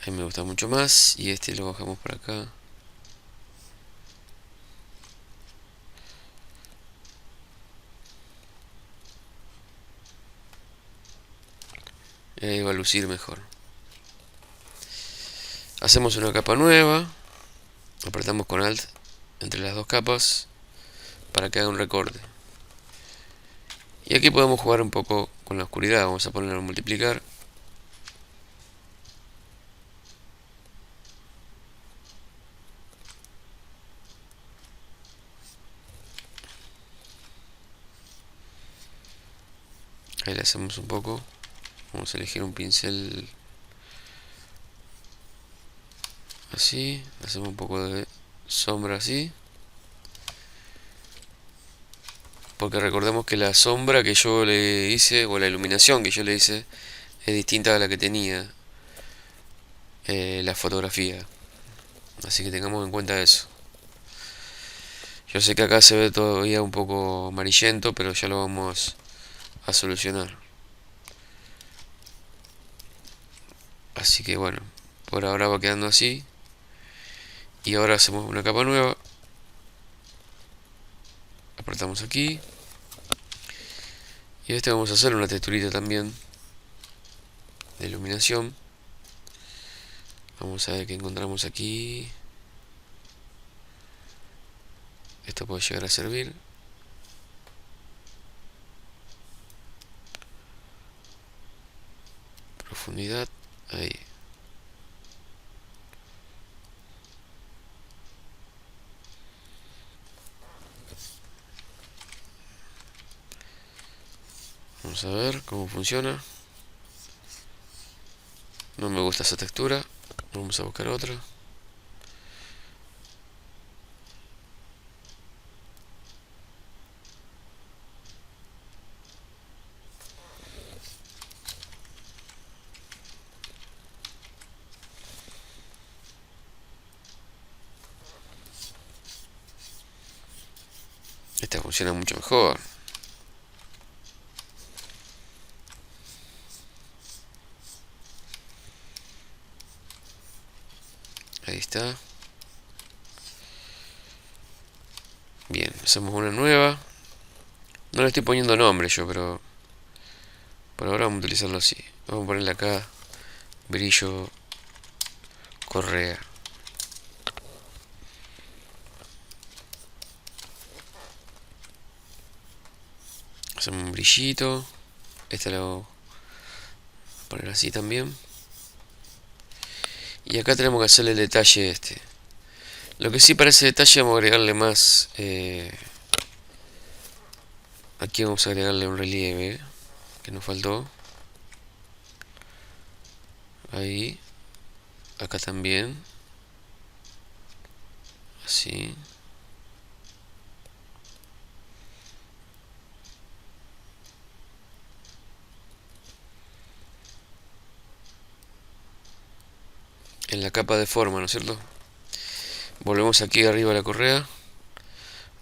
Ahí me gusta mucho más. Y este lo bajamos por acá. Y ahí va a lucir mejor. Hacemos una capa nueva. Apretamos con Alt entre las dos capas para que haga un recorte. Y aquí podemos jugar un poco con la oscuridad. Vamos a ponerlo a multiplicar. Ahí le hacemos un poco. Vamos a elegir un pincel así. Hacemos un poco de sombra así. Porque recordemos que la sombra que yo le hice, o la iluminación que yo le hice, es distinta a la que tenía la fotografía. Así que tengamos en cuenta eso. Yo sé que acá se ve todavía un poco amarillento, pero ya lo vamos a solucionar. Así que bueno, por ahora va quedando así. Y ahora hacemos una capa nueva. Apretamos aquí. Y este vamos a hacer una texturita también de iluminación. Vamos a ver qué encontramos aquí. Esto puede llegar a servir. Profundidad. Ahí. Vamos a ver cómo funciona. No me gusta esa textura. Vamos a buscar otra. Esta funciona mucho mejor. Ahí está. Bien, hacemos una nueva. No le estoy poniendo nombre yo, pero por ahora vamos a utilizarlo así. Vamos a ponerle acá brillo correa. Hacemos un brillito. Este lo voy a poner así también. Y acá tenemos que hacerle el detalle este. Lo que sí para ese detalle vamos a agregarle más. Aquí vamos a agregarle un relieve que nos faltó. Ahí. Acá también. Así. En la capa de forma, ¿no es cierto? Volvemos aquí arriba a la correa.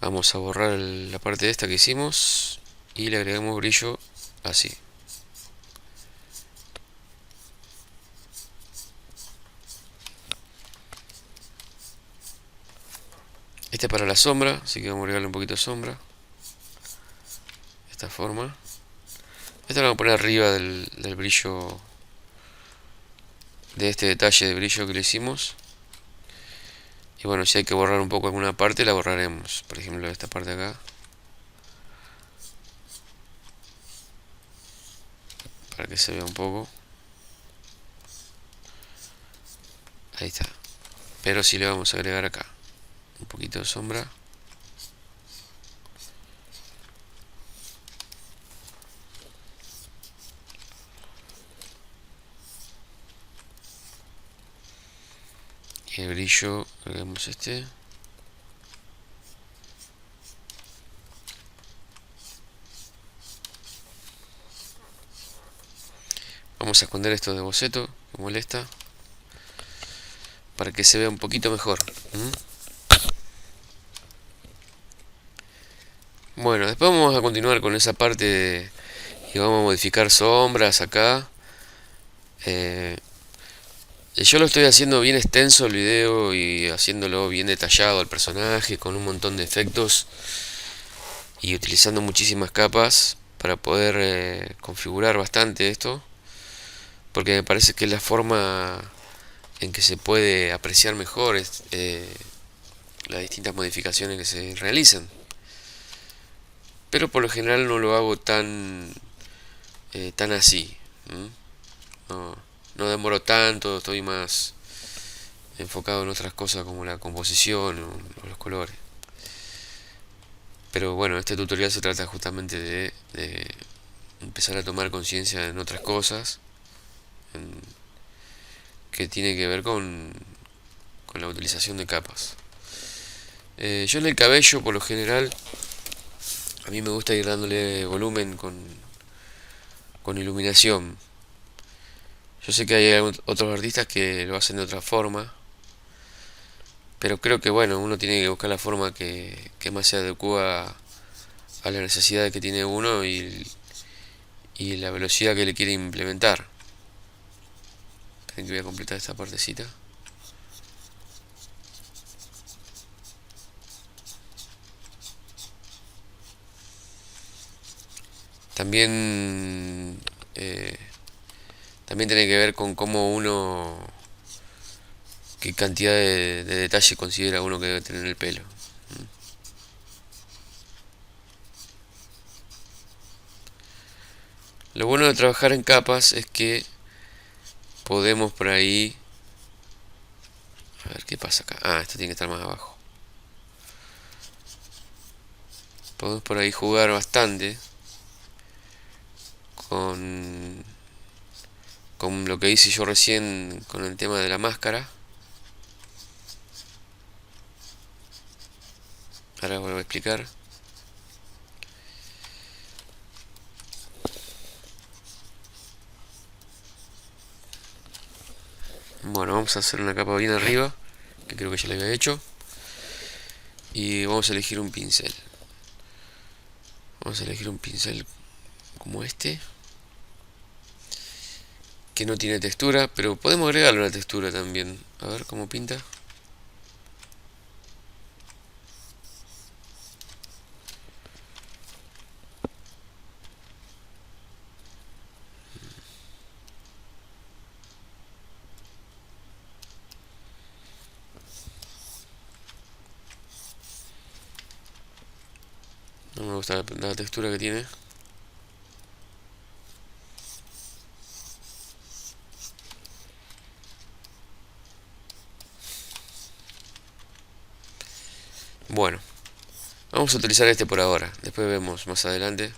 Vamos a borrar la parte de esta que hicimos. Y le agregamos brillo así. Este es para la sombra, así que vamos a agregarle un poquito de sombra. De esta forma. Esto lo vamos a poner arriba del brillo. De este detalle de brillo que le hicimos. Y bueno, si hay que borrar un poco alguna parte, la borraremos. Por ejemplo, esta parte acá. Para que se vea un poco. Ahí está. Pero si le vamos a agregar acá un poquito de sombra. Y el brillo, agregamos este. Vamos a esconder esto de boceto, que molesta, para que se vea un poquito mejor. Bueno, después vamos a continuar con esa parte y vamos a modificar sombras acá. Yo lo estoy haciendo bien extenso el video y haciéndolo bien detallado al personaje con un montón de efectos y utilizando muchísimas capas para poder configurar bastante esto, porque me parece que es la forma en que se puede apreciar mejor las distintas modificaciones que se realizan. Pero por lo general no lo hago tan así. No, no demoro tanto, estoy más enfocado en otras cosas como la composición o los colores. Pero bueno, este tutorial se trata justamente de empezar a tomar conciencia en otras cosas que tiene que ver con la utilización de capas. Yo en el cabello, por lo general, a mí me gusta ir dándole volumen con iluminación. Yo sé que hay otros artistas que lo hacen de otra forma, pero creo que bueno, uno tiene que buscar la forma que más se adecua a la necesidad que tiene uno y la velocidad que le quiere implementar. Esperen que voy a completar esta partecita. También también tiene que ver con cómo uno, qué cantidad de detalle considera uno que debe tener en el pelo. Lo bueno de trabajar en capas es que podemos por ahí... A ver qué pasa acá. Ah, esto tiene que estar más abajo. Podemos por ahí jugar bastante con lo que hice yo recién con el tema de la máscara. Ahora voy a explicar. Bueno, vamos a hacer una capa bien arriba, que creo que ya la había hecho. Y vamos a elegir un pincel. Vamos a elegir un pincel como este, que no tiene textura, pero podemos agregarle una textura también. A ver cómo pinta. No me gusta la textura que tiene. Bueno, vamos a utilizar este por ahora. Después vemos más adelante.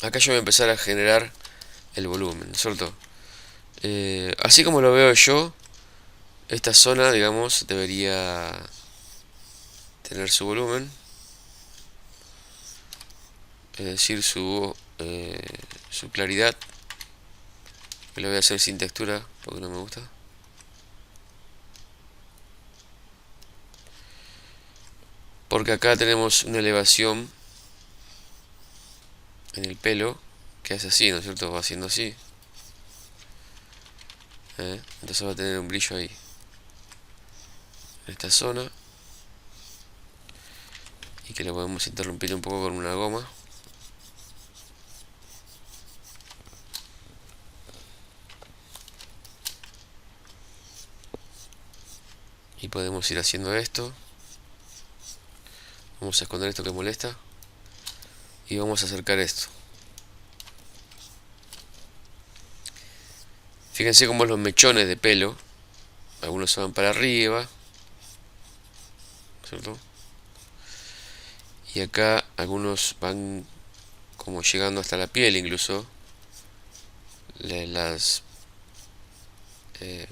Acá yo voy a empezar a generar el volumen, ¿cierto? Así como lo veo yo, esta zona, digamos, debería tener su volumen, es decir, su claridad. Me lo voy a hacer sin textura porque no me gusta. Porque acá tenemos una elevación en el pelo que hace así, ¿no es cierto? Va haciendo así. Entonces va a tener un brillo ahí, en esta zona. Y que lo podemos interrumpir un poco con una goma. Y podemos ir haciendo esto. Vamos a esconder esto que molesta. Y vamos a acercar esto. Fíjense cómo los mechones de pelo, algunos se van para arriba, ¿cierto? Y acá algunos van como llegando hasta la piel incluso, las eh,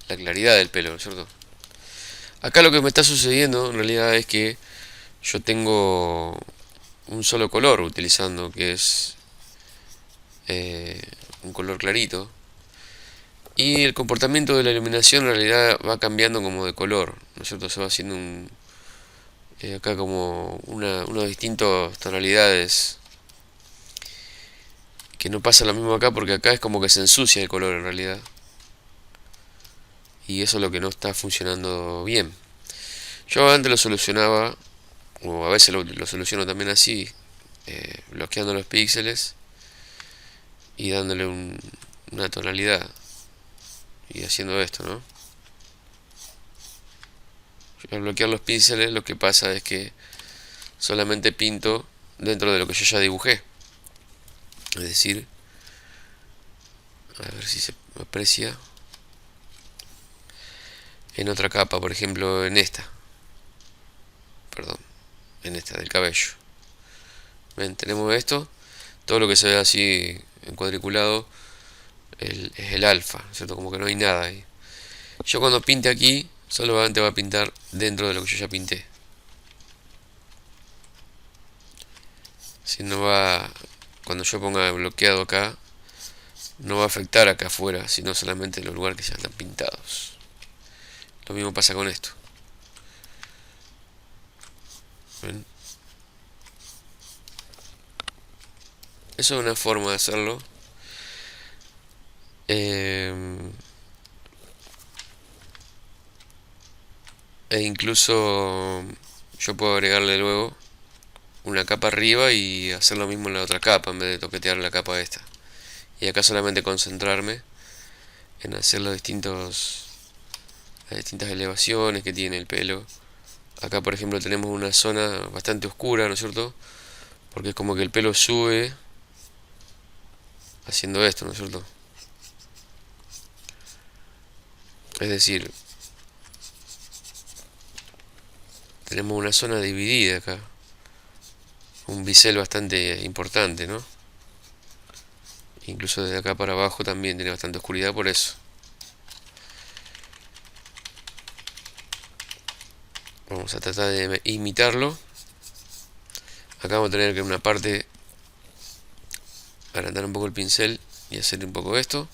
la claridad del pelo, ¿no es cierto? Acá lo que me está sucediendo en realidad es que yo tengo un solo color utilizando, que es eh, un color clarito, y el comportamiento de la iluminación en realidad va cambiando como de color, ¿no es cierto? Se va haciendo acá como unas distintas tonalidades, que no pasa lo mismo acá porque acá es como que se ensucia el color en realidad, y eso es lo que no está funcionando bien. Yo antes lo solucionaba, o a veces lo soluciono también así, bloqueando los píxeles y dándole una tonalidad y haciendo esto, ¿no? Al bloquear los píxeles lo que pasa es que solamente pinto dentro de lo que yo ya dibujé. Es decir, a ver si se aprecia, en otra capa, por ejemplo en esta, perdón, en esta del cabello. ¿Ven? Tenemos esto, todo lo que se ve así en cuadriculado es el alfa, ¿cierto? Como que no hay nada ahí. Yo cuando pinte aquí, solamente va a pintar dentro de lo que yo ya pinté. Si no va, cuando yo ponga bloqueado acá, no va a afectar acá afuera, sino solamente los lugares que ya están pintados. Lo mismo pasa con esto. ¿Ven? Eso es una forma de hacerlo. E incluso yo puedo agregarle luego una capa arriba y hacer lo mismo en la otra capa en vez de toquetear la capa esta. Y acá solamente concentrarme en hacer las distintas elevaciones que tiene el pelo. Acá por ejemplo tenemos una zona bastante oscura, ¿no es cierto? Porque es como que el pelo sube haciendo esto, ¿no es cierto? Es decir, tenemos una zona dividida acá, un bisel bastante importante, ¿no? Incluso desde acá para abajo también tiene bastante oscuridad por eso. Vamos a tratar de imitarlo. Acá vamos a tener que en una parte agrandar un poco el pincel y hacer un poco esto.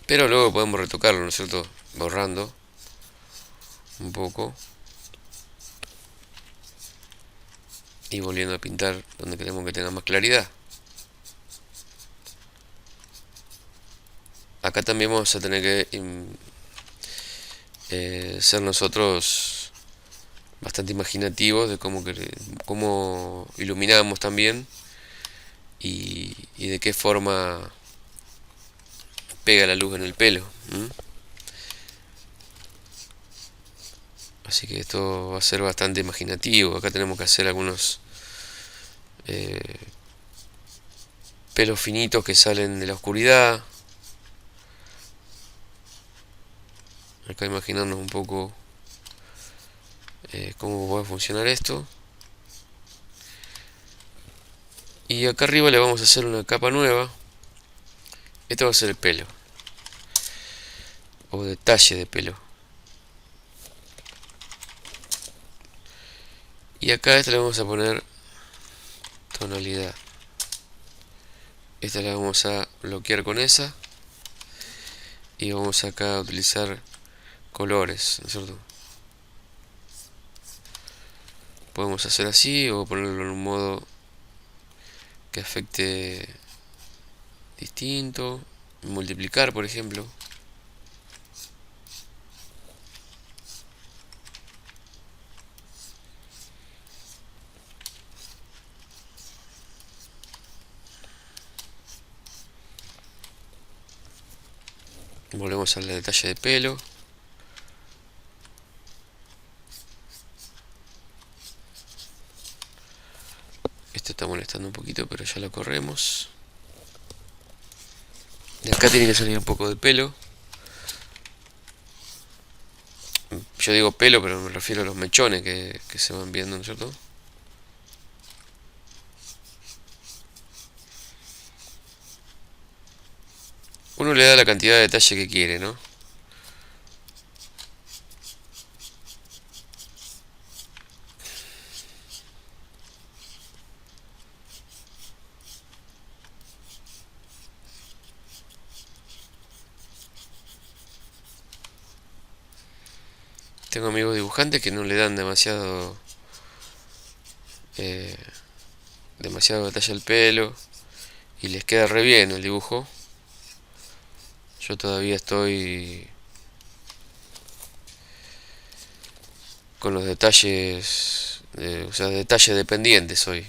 Pero luego podemos retocarlo, ¿no es cierto? Borrando un poco y volviendo a pintar donde queremos que tenga más claridad. Acá también vamos a tener que ser nosotros bastante imaginativos de cómo iluminamos también y de qué forma pega la luz en el pelo. Así que esto va a ser bastante imaginativo. Acá tenemos que hacer algunos eh, pelos finitos que salen de la oscuridad. Acá imaginarnos un poco cómo va a funcionar esto. Y acá arriba le vamos a hacer una capa nueva. Esto va a ser el pelo, o detalle de pelo. Y acá a esta le vamos a poner tonalidad. Esta la vamos a bloquear con esa. Y vamos acá a utilizar colores, ¿no es cierto? Podemos hacer así o ponerlo en un modo que afecte distinto. Multiplicar, por ejemplo. Volvemos al detalle de pelo. Esto está molestando un poquito, pero ya lo corremos. De acá tiene que salir un poco de pelo. Yo digo pelo, pero me refiero a los mechones que se van viendo, ¿no es cierto? Uno le da la cantidad de detalle que quiere, ¿no? Tengo amigos dibujantes que no le dan eh, demasiado detalle al pelo y les queda re bien el dibujo. Yo todavía estoy con los detalles, o sea, detalle dependiente soy.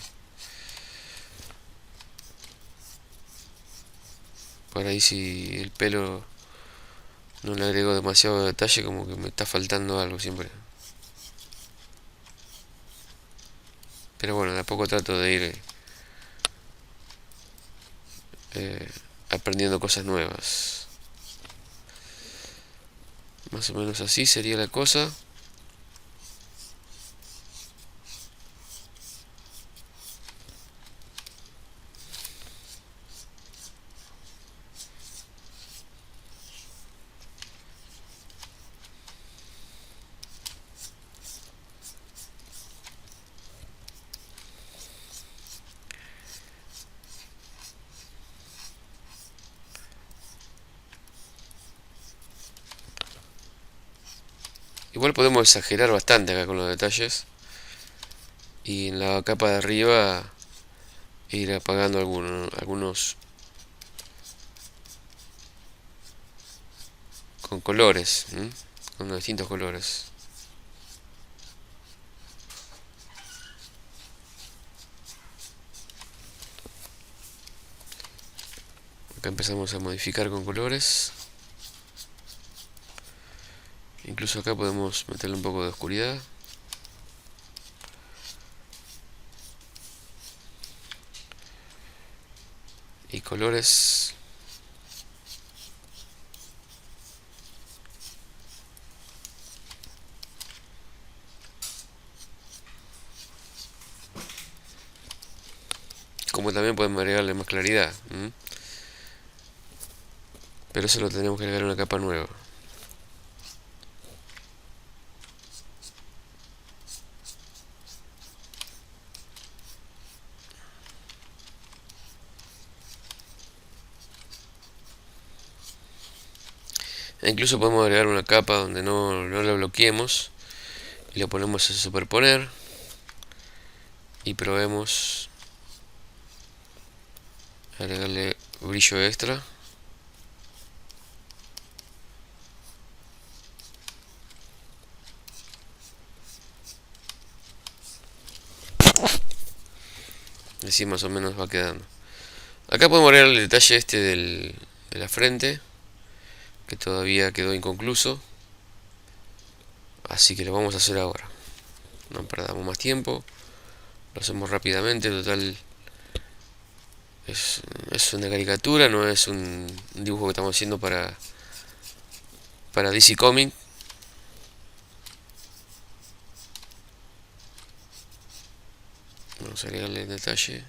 Por ahí si el pelo no le agrego demasiado detalle, como que me está faltando algo siempre. Pero bueno, de a poco trato de ir eh, aprendiendo cosas nuevas. Más o menos así sería la cosa. Igual podemos exagerar bastante acá con los detalles. Y en la capa de arriba ir apagando algunos con colores, ¿m? Con distintos colores. Acá empezamos a modificar con colores. Incluso acá podemos meterle un poco de oscuridad. Y colores. Como también podemos agregarle más claridad, ¿m? Pero eso lo tenemos que agregar en una capa nueva. E incluso podemos agregar una capa donde no la bloqueemos y lo ponemos a superponer y probemos agregarle brillo extra. Así más o menos va quedando. Acá podemos agregar el detalle este de la frente, que todavía quedó inconcluso. Así que lo vamos a hacer ahora. No perdamos más tiempo. Lo hacemos rápidamente. Total, es una caricatura, no es un dibujo que estamos haciendo para DC Comics. Vamos a agregarle el detalle.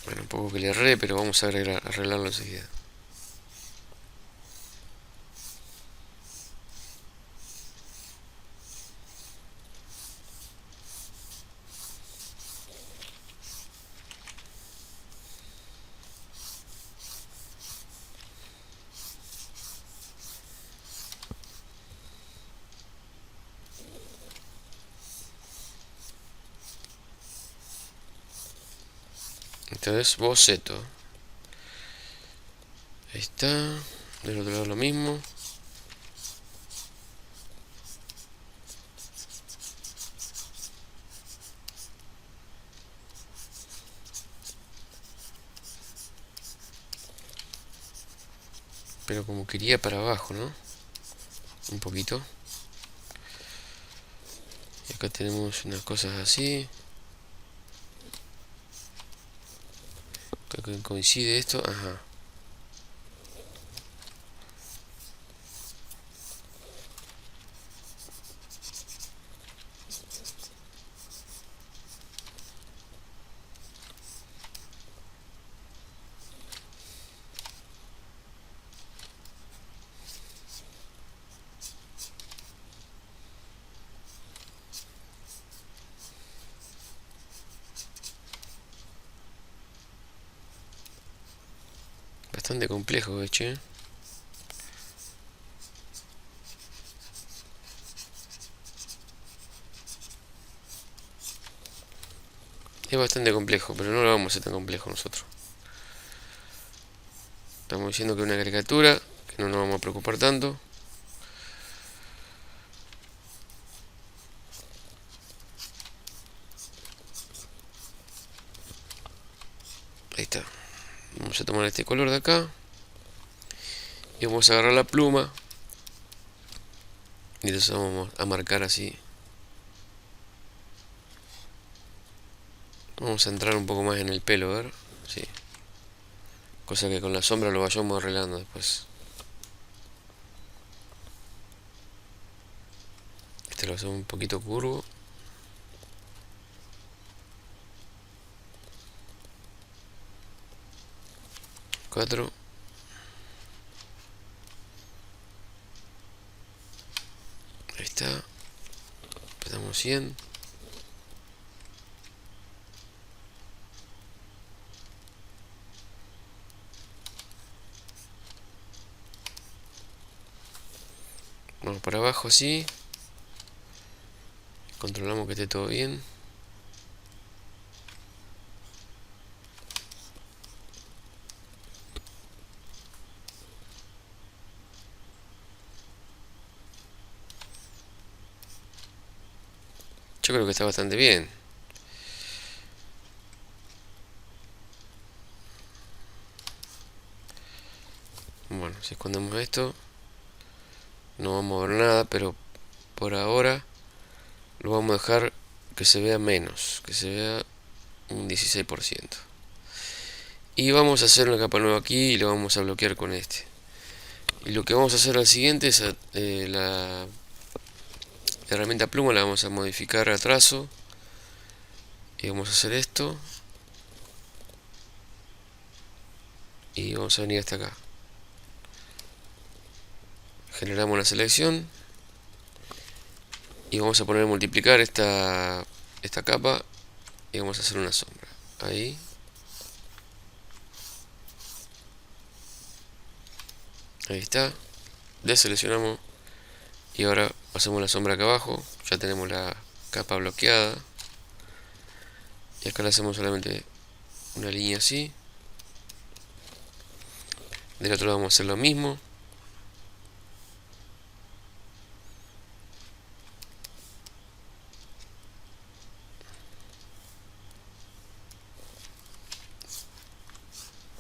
Bueno, un poco que le erré, pero vamos a arreglarlo enseguida. Entonces, boceto. Ahí está. Del otro lado lo mismo. pero como quería para abajo, ¿no? Un poquito. Y acá tenemos unas cosas así. Acá coincide esto, ajá. Bastante complejo, che. Es bastante complejo, pero no lo vamos a hacer tan complejo nosotros. Estamos diciendo que es una caricatura, que no nos vamos a preocupar tanto. Ahí está. Vamos a tomar este color de acá. Y vamos a agarrar la pluma. Y entonces vamos a marcar así. Vamos a entrar un poco más en el pelo, a ver. Sí. Cosa que con la sombra lo vayamos arreglando después. Este lo hacemos un poquito curvo. Cuatro. Ahí está. Empezamos 100. Vamos para abajo así. Controlamos que esté todo bien. Yo creo que está bastante bien. Bueno, si escondemos esto, no vamos a ver nada, pero por ahora lo vamos a dejar que se vea menos, que se vea un 16%. Y vamos a hacer una capa nueva aquí y lo vamos a bloquear con este. Y lo que vamos a hacer al siguiente es la herramienta pluma, la vamos a modificar a trazo. Y vamos a hacer esto. Y vamos a venir hasta acá. Generamos la selección. Y vamos a poner a multiplicar esta capa. Y vamos a hacer una sombra. Ahí. Ahí está. Deseleccionamos. Y ahora hacemos la sombra acá abajo. Ya tenemos la capa bloqueada. Y acá le hacemos solamente una línea así. Del otro lado vamos a hacer lo mismo.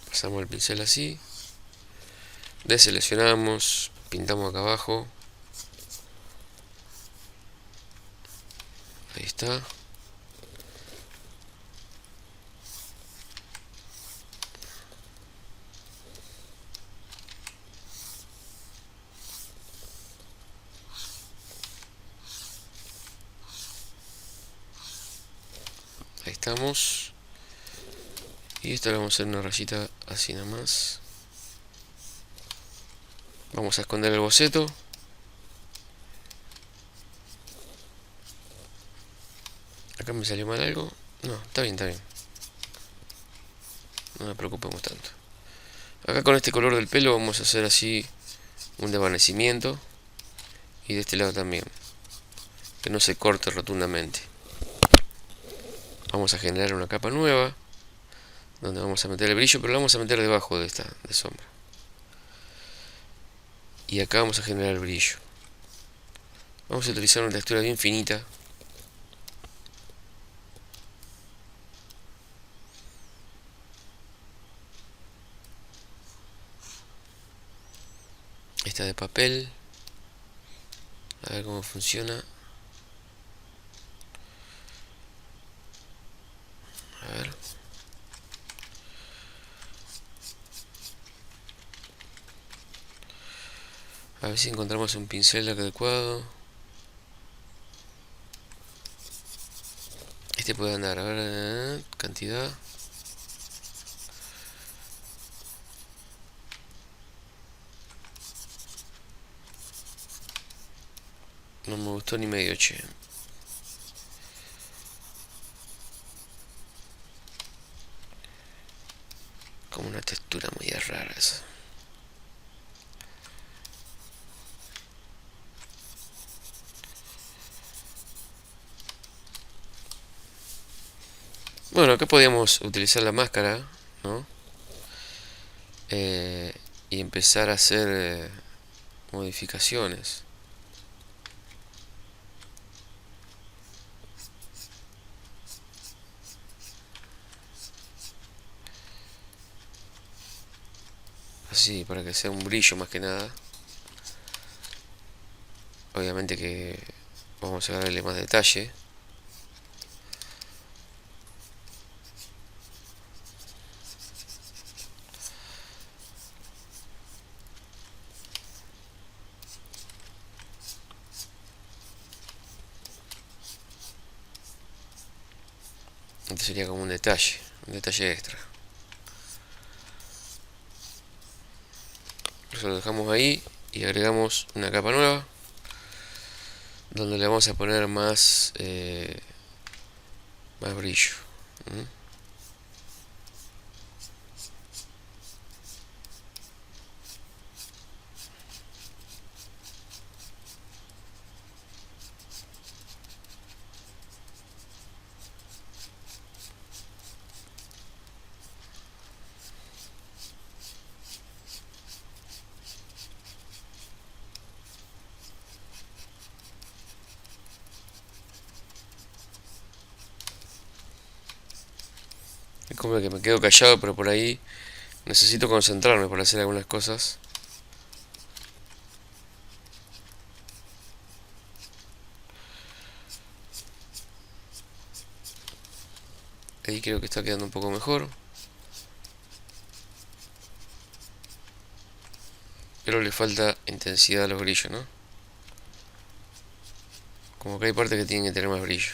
Pasamos el pincel así. Deseleccionamos. Pintamos acá abajo. Ahí está. Ahí estamos. Y esto le vamos a hacer una rayita así nada más. Vamos a esconder el boceto. Acá me salió mal algo. No, está bien, está bien. No nos preocupemos tanto. Acá con este color del pelo vamos a hacer así un desvanecimiento. Y de este lado también. Que no se corte rotundamente. Vamos a generar una capa nueva. Donde vamos a meter el brillo, pero lo vamos a meter debajo de esta de sombra. Y acá vamos a generar el brillo. Vamos a utilizar una textura bien finita. esta de papel. A ver cómo funciona. A ver. A ver si encontramos un pincel adecuado. Este puede andar, a ver, cantidad. No me gustó ni medio, che. Como una textura muy rara esa. Bueno, acá podíamos utilizar la máscara, ¿no? Y empezar a hacer modificaciones. Así, para que sea un brillo más que nada. Obviamente que vamos a darle más detalle. Este sería como un detalle extra. Eso lo dejamos ahí y agregamos una capa nueva, donde le vamos a poner más brillo. Es como que me quedo callado, pero por ahí necesito concentrarme para hacer algunas cosas. Ahí creo que está quedando un poco mejor. Pero le falta intensidad a los brillos, ¿no? Como que hay partes que tienen que tener más brillo.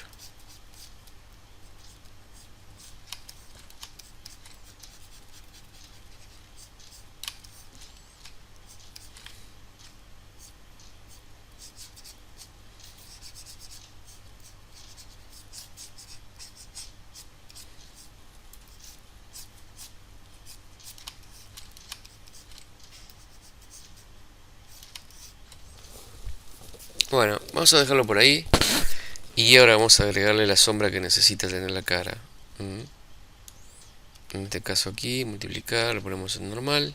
Bueno, vamos a dejarlo por ahí. Y ahora vamos a agregarle la sombra que necesita tener la cara. En este caso aquí, multiplicar, lo ponemos en normal.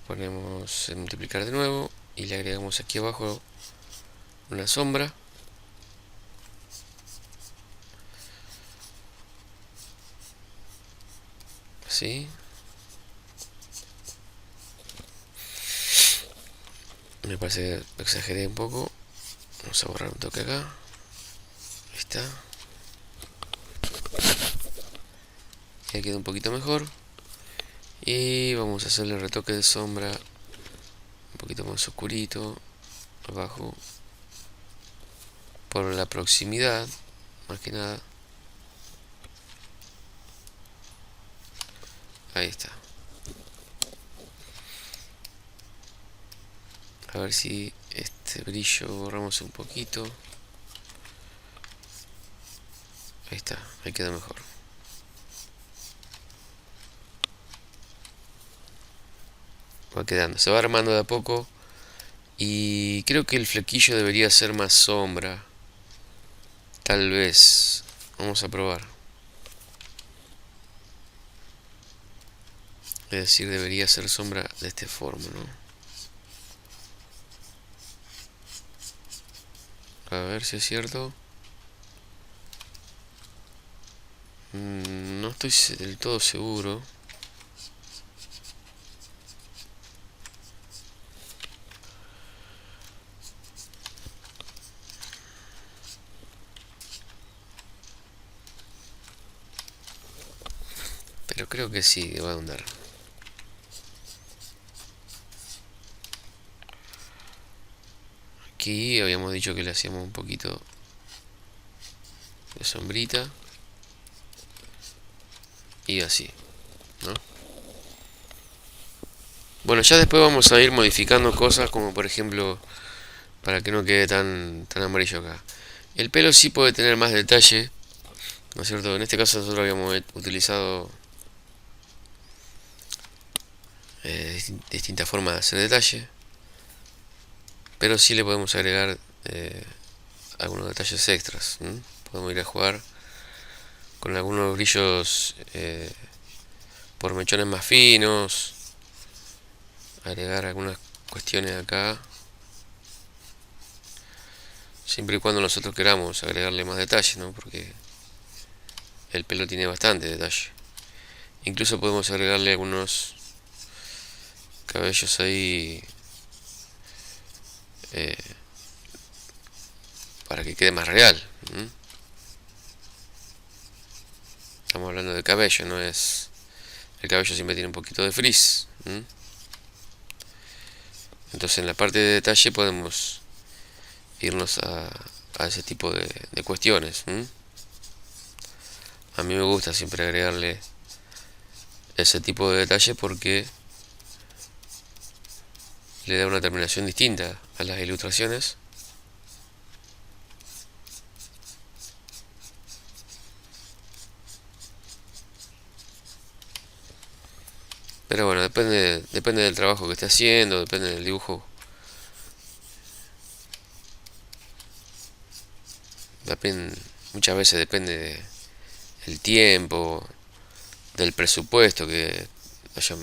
Ponemos en multiplicar de nuevo. Y le agregamos aquí abajo una sombra. Así. Me parece que exageré un poco. Vamos a borrar un toque acá. Ahí está. Ya queda un poquito mejor. Y vamos a hacerle retoque de sombra un poquito más oscurito abajo, por la proximidad más que nada. Ahí está. A ver si este brillo borramos un poquito. Ahí está, ahí queda mejor. Va quedando, se va armando de a poco. Y creo que el flequillo debería ser más sombra. Tal vez. Vamos a probar. Es decir, debería ser sombra de esta forma, ¿no? A ver si es cierto. No estoy del todo seguro. pero creo que sí, va a andar. Aquí habíamos dicho que le hacíamos un poquito de sombrita. Y así, ¿no? Bueno, ya después vamos a ir modificando cosas como por ejemplo, para que no quede tan amarillo acá. El pelo sí puede tener más detalle, ¿no es cierto? En este caso nosotros habíamos utilizado distintas formas de hacer detalle, pero sí le podemos agregar algunos detalles extras. Podemos ir a jugar con algunos brillos por mechones más finos, agregar algunas cuestiones acá, siempre y cuando nosotros queramos agregarle más detalle, ¿no? Porque el pelo tiene bastante detalle. Incluso podemos agregarle algunos cabellos ahí eh, para que quede más real. Estamos hablando de cabello, no es... El cabello siempre tiene un poquito de frizz. Entonces en la parte de detalle podemos irnos a ese tipo de cuestiones. A mí me gusta siempre agregarle ese tipo de detalle porque le da una terminación distinta a las ilustraciones. Pero bueno, depende del trabajo que esté haciendo, depende del dibujo. Muchas veces depende del tiempo, del presupuesto que hayan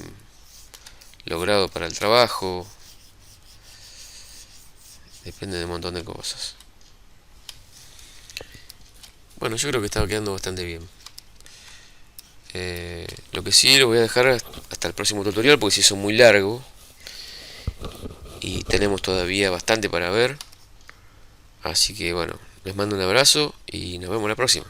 logrado para el trabajo. Depende de un montón de cosas. Bueno, yo creo que estaba quedando bastante bien. Lo que sí lo voy a dejar hasta el próximo tutorial porque se hizo muy largo y tenemos todavía bastante para ver. Así que bueno, les mando un abrazo y nos vemos la próxima.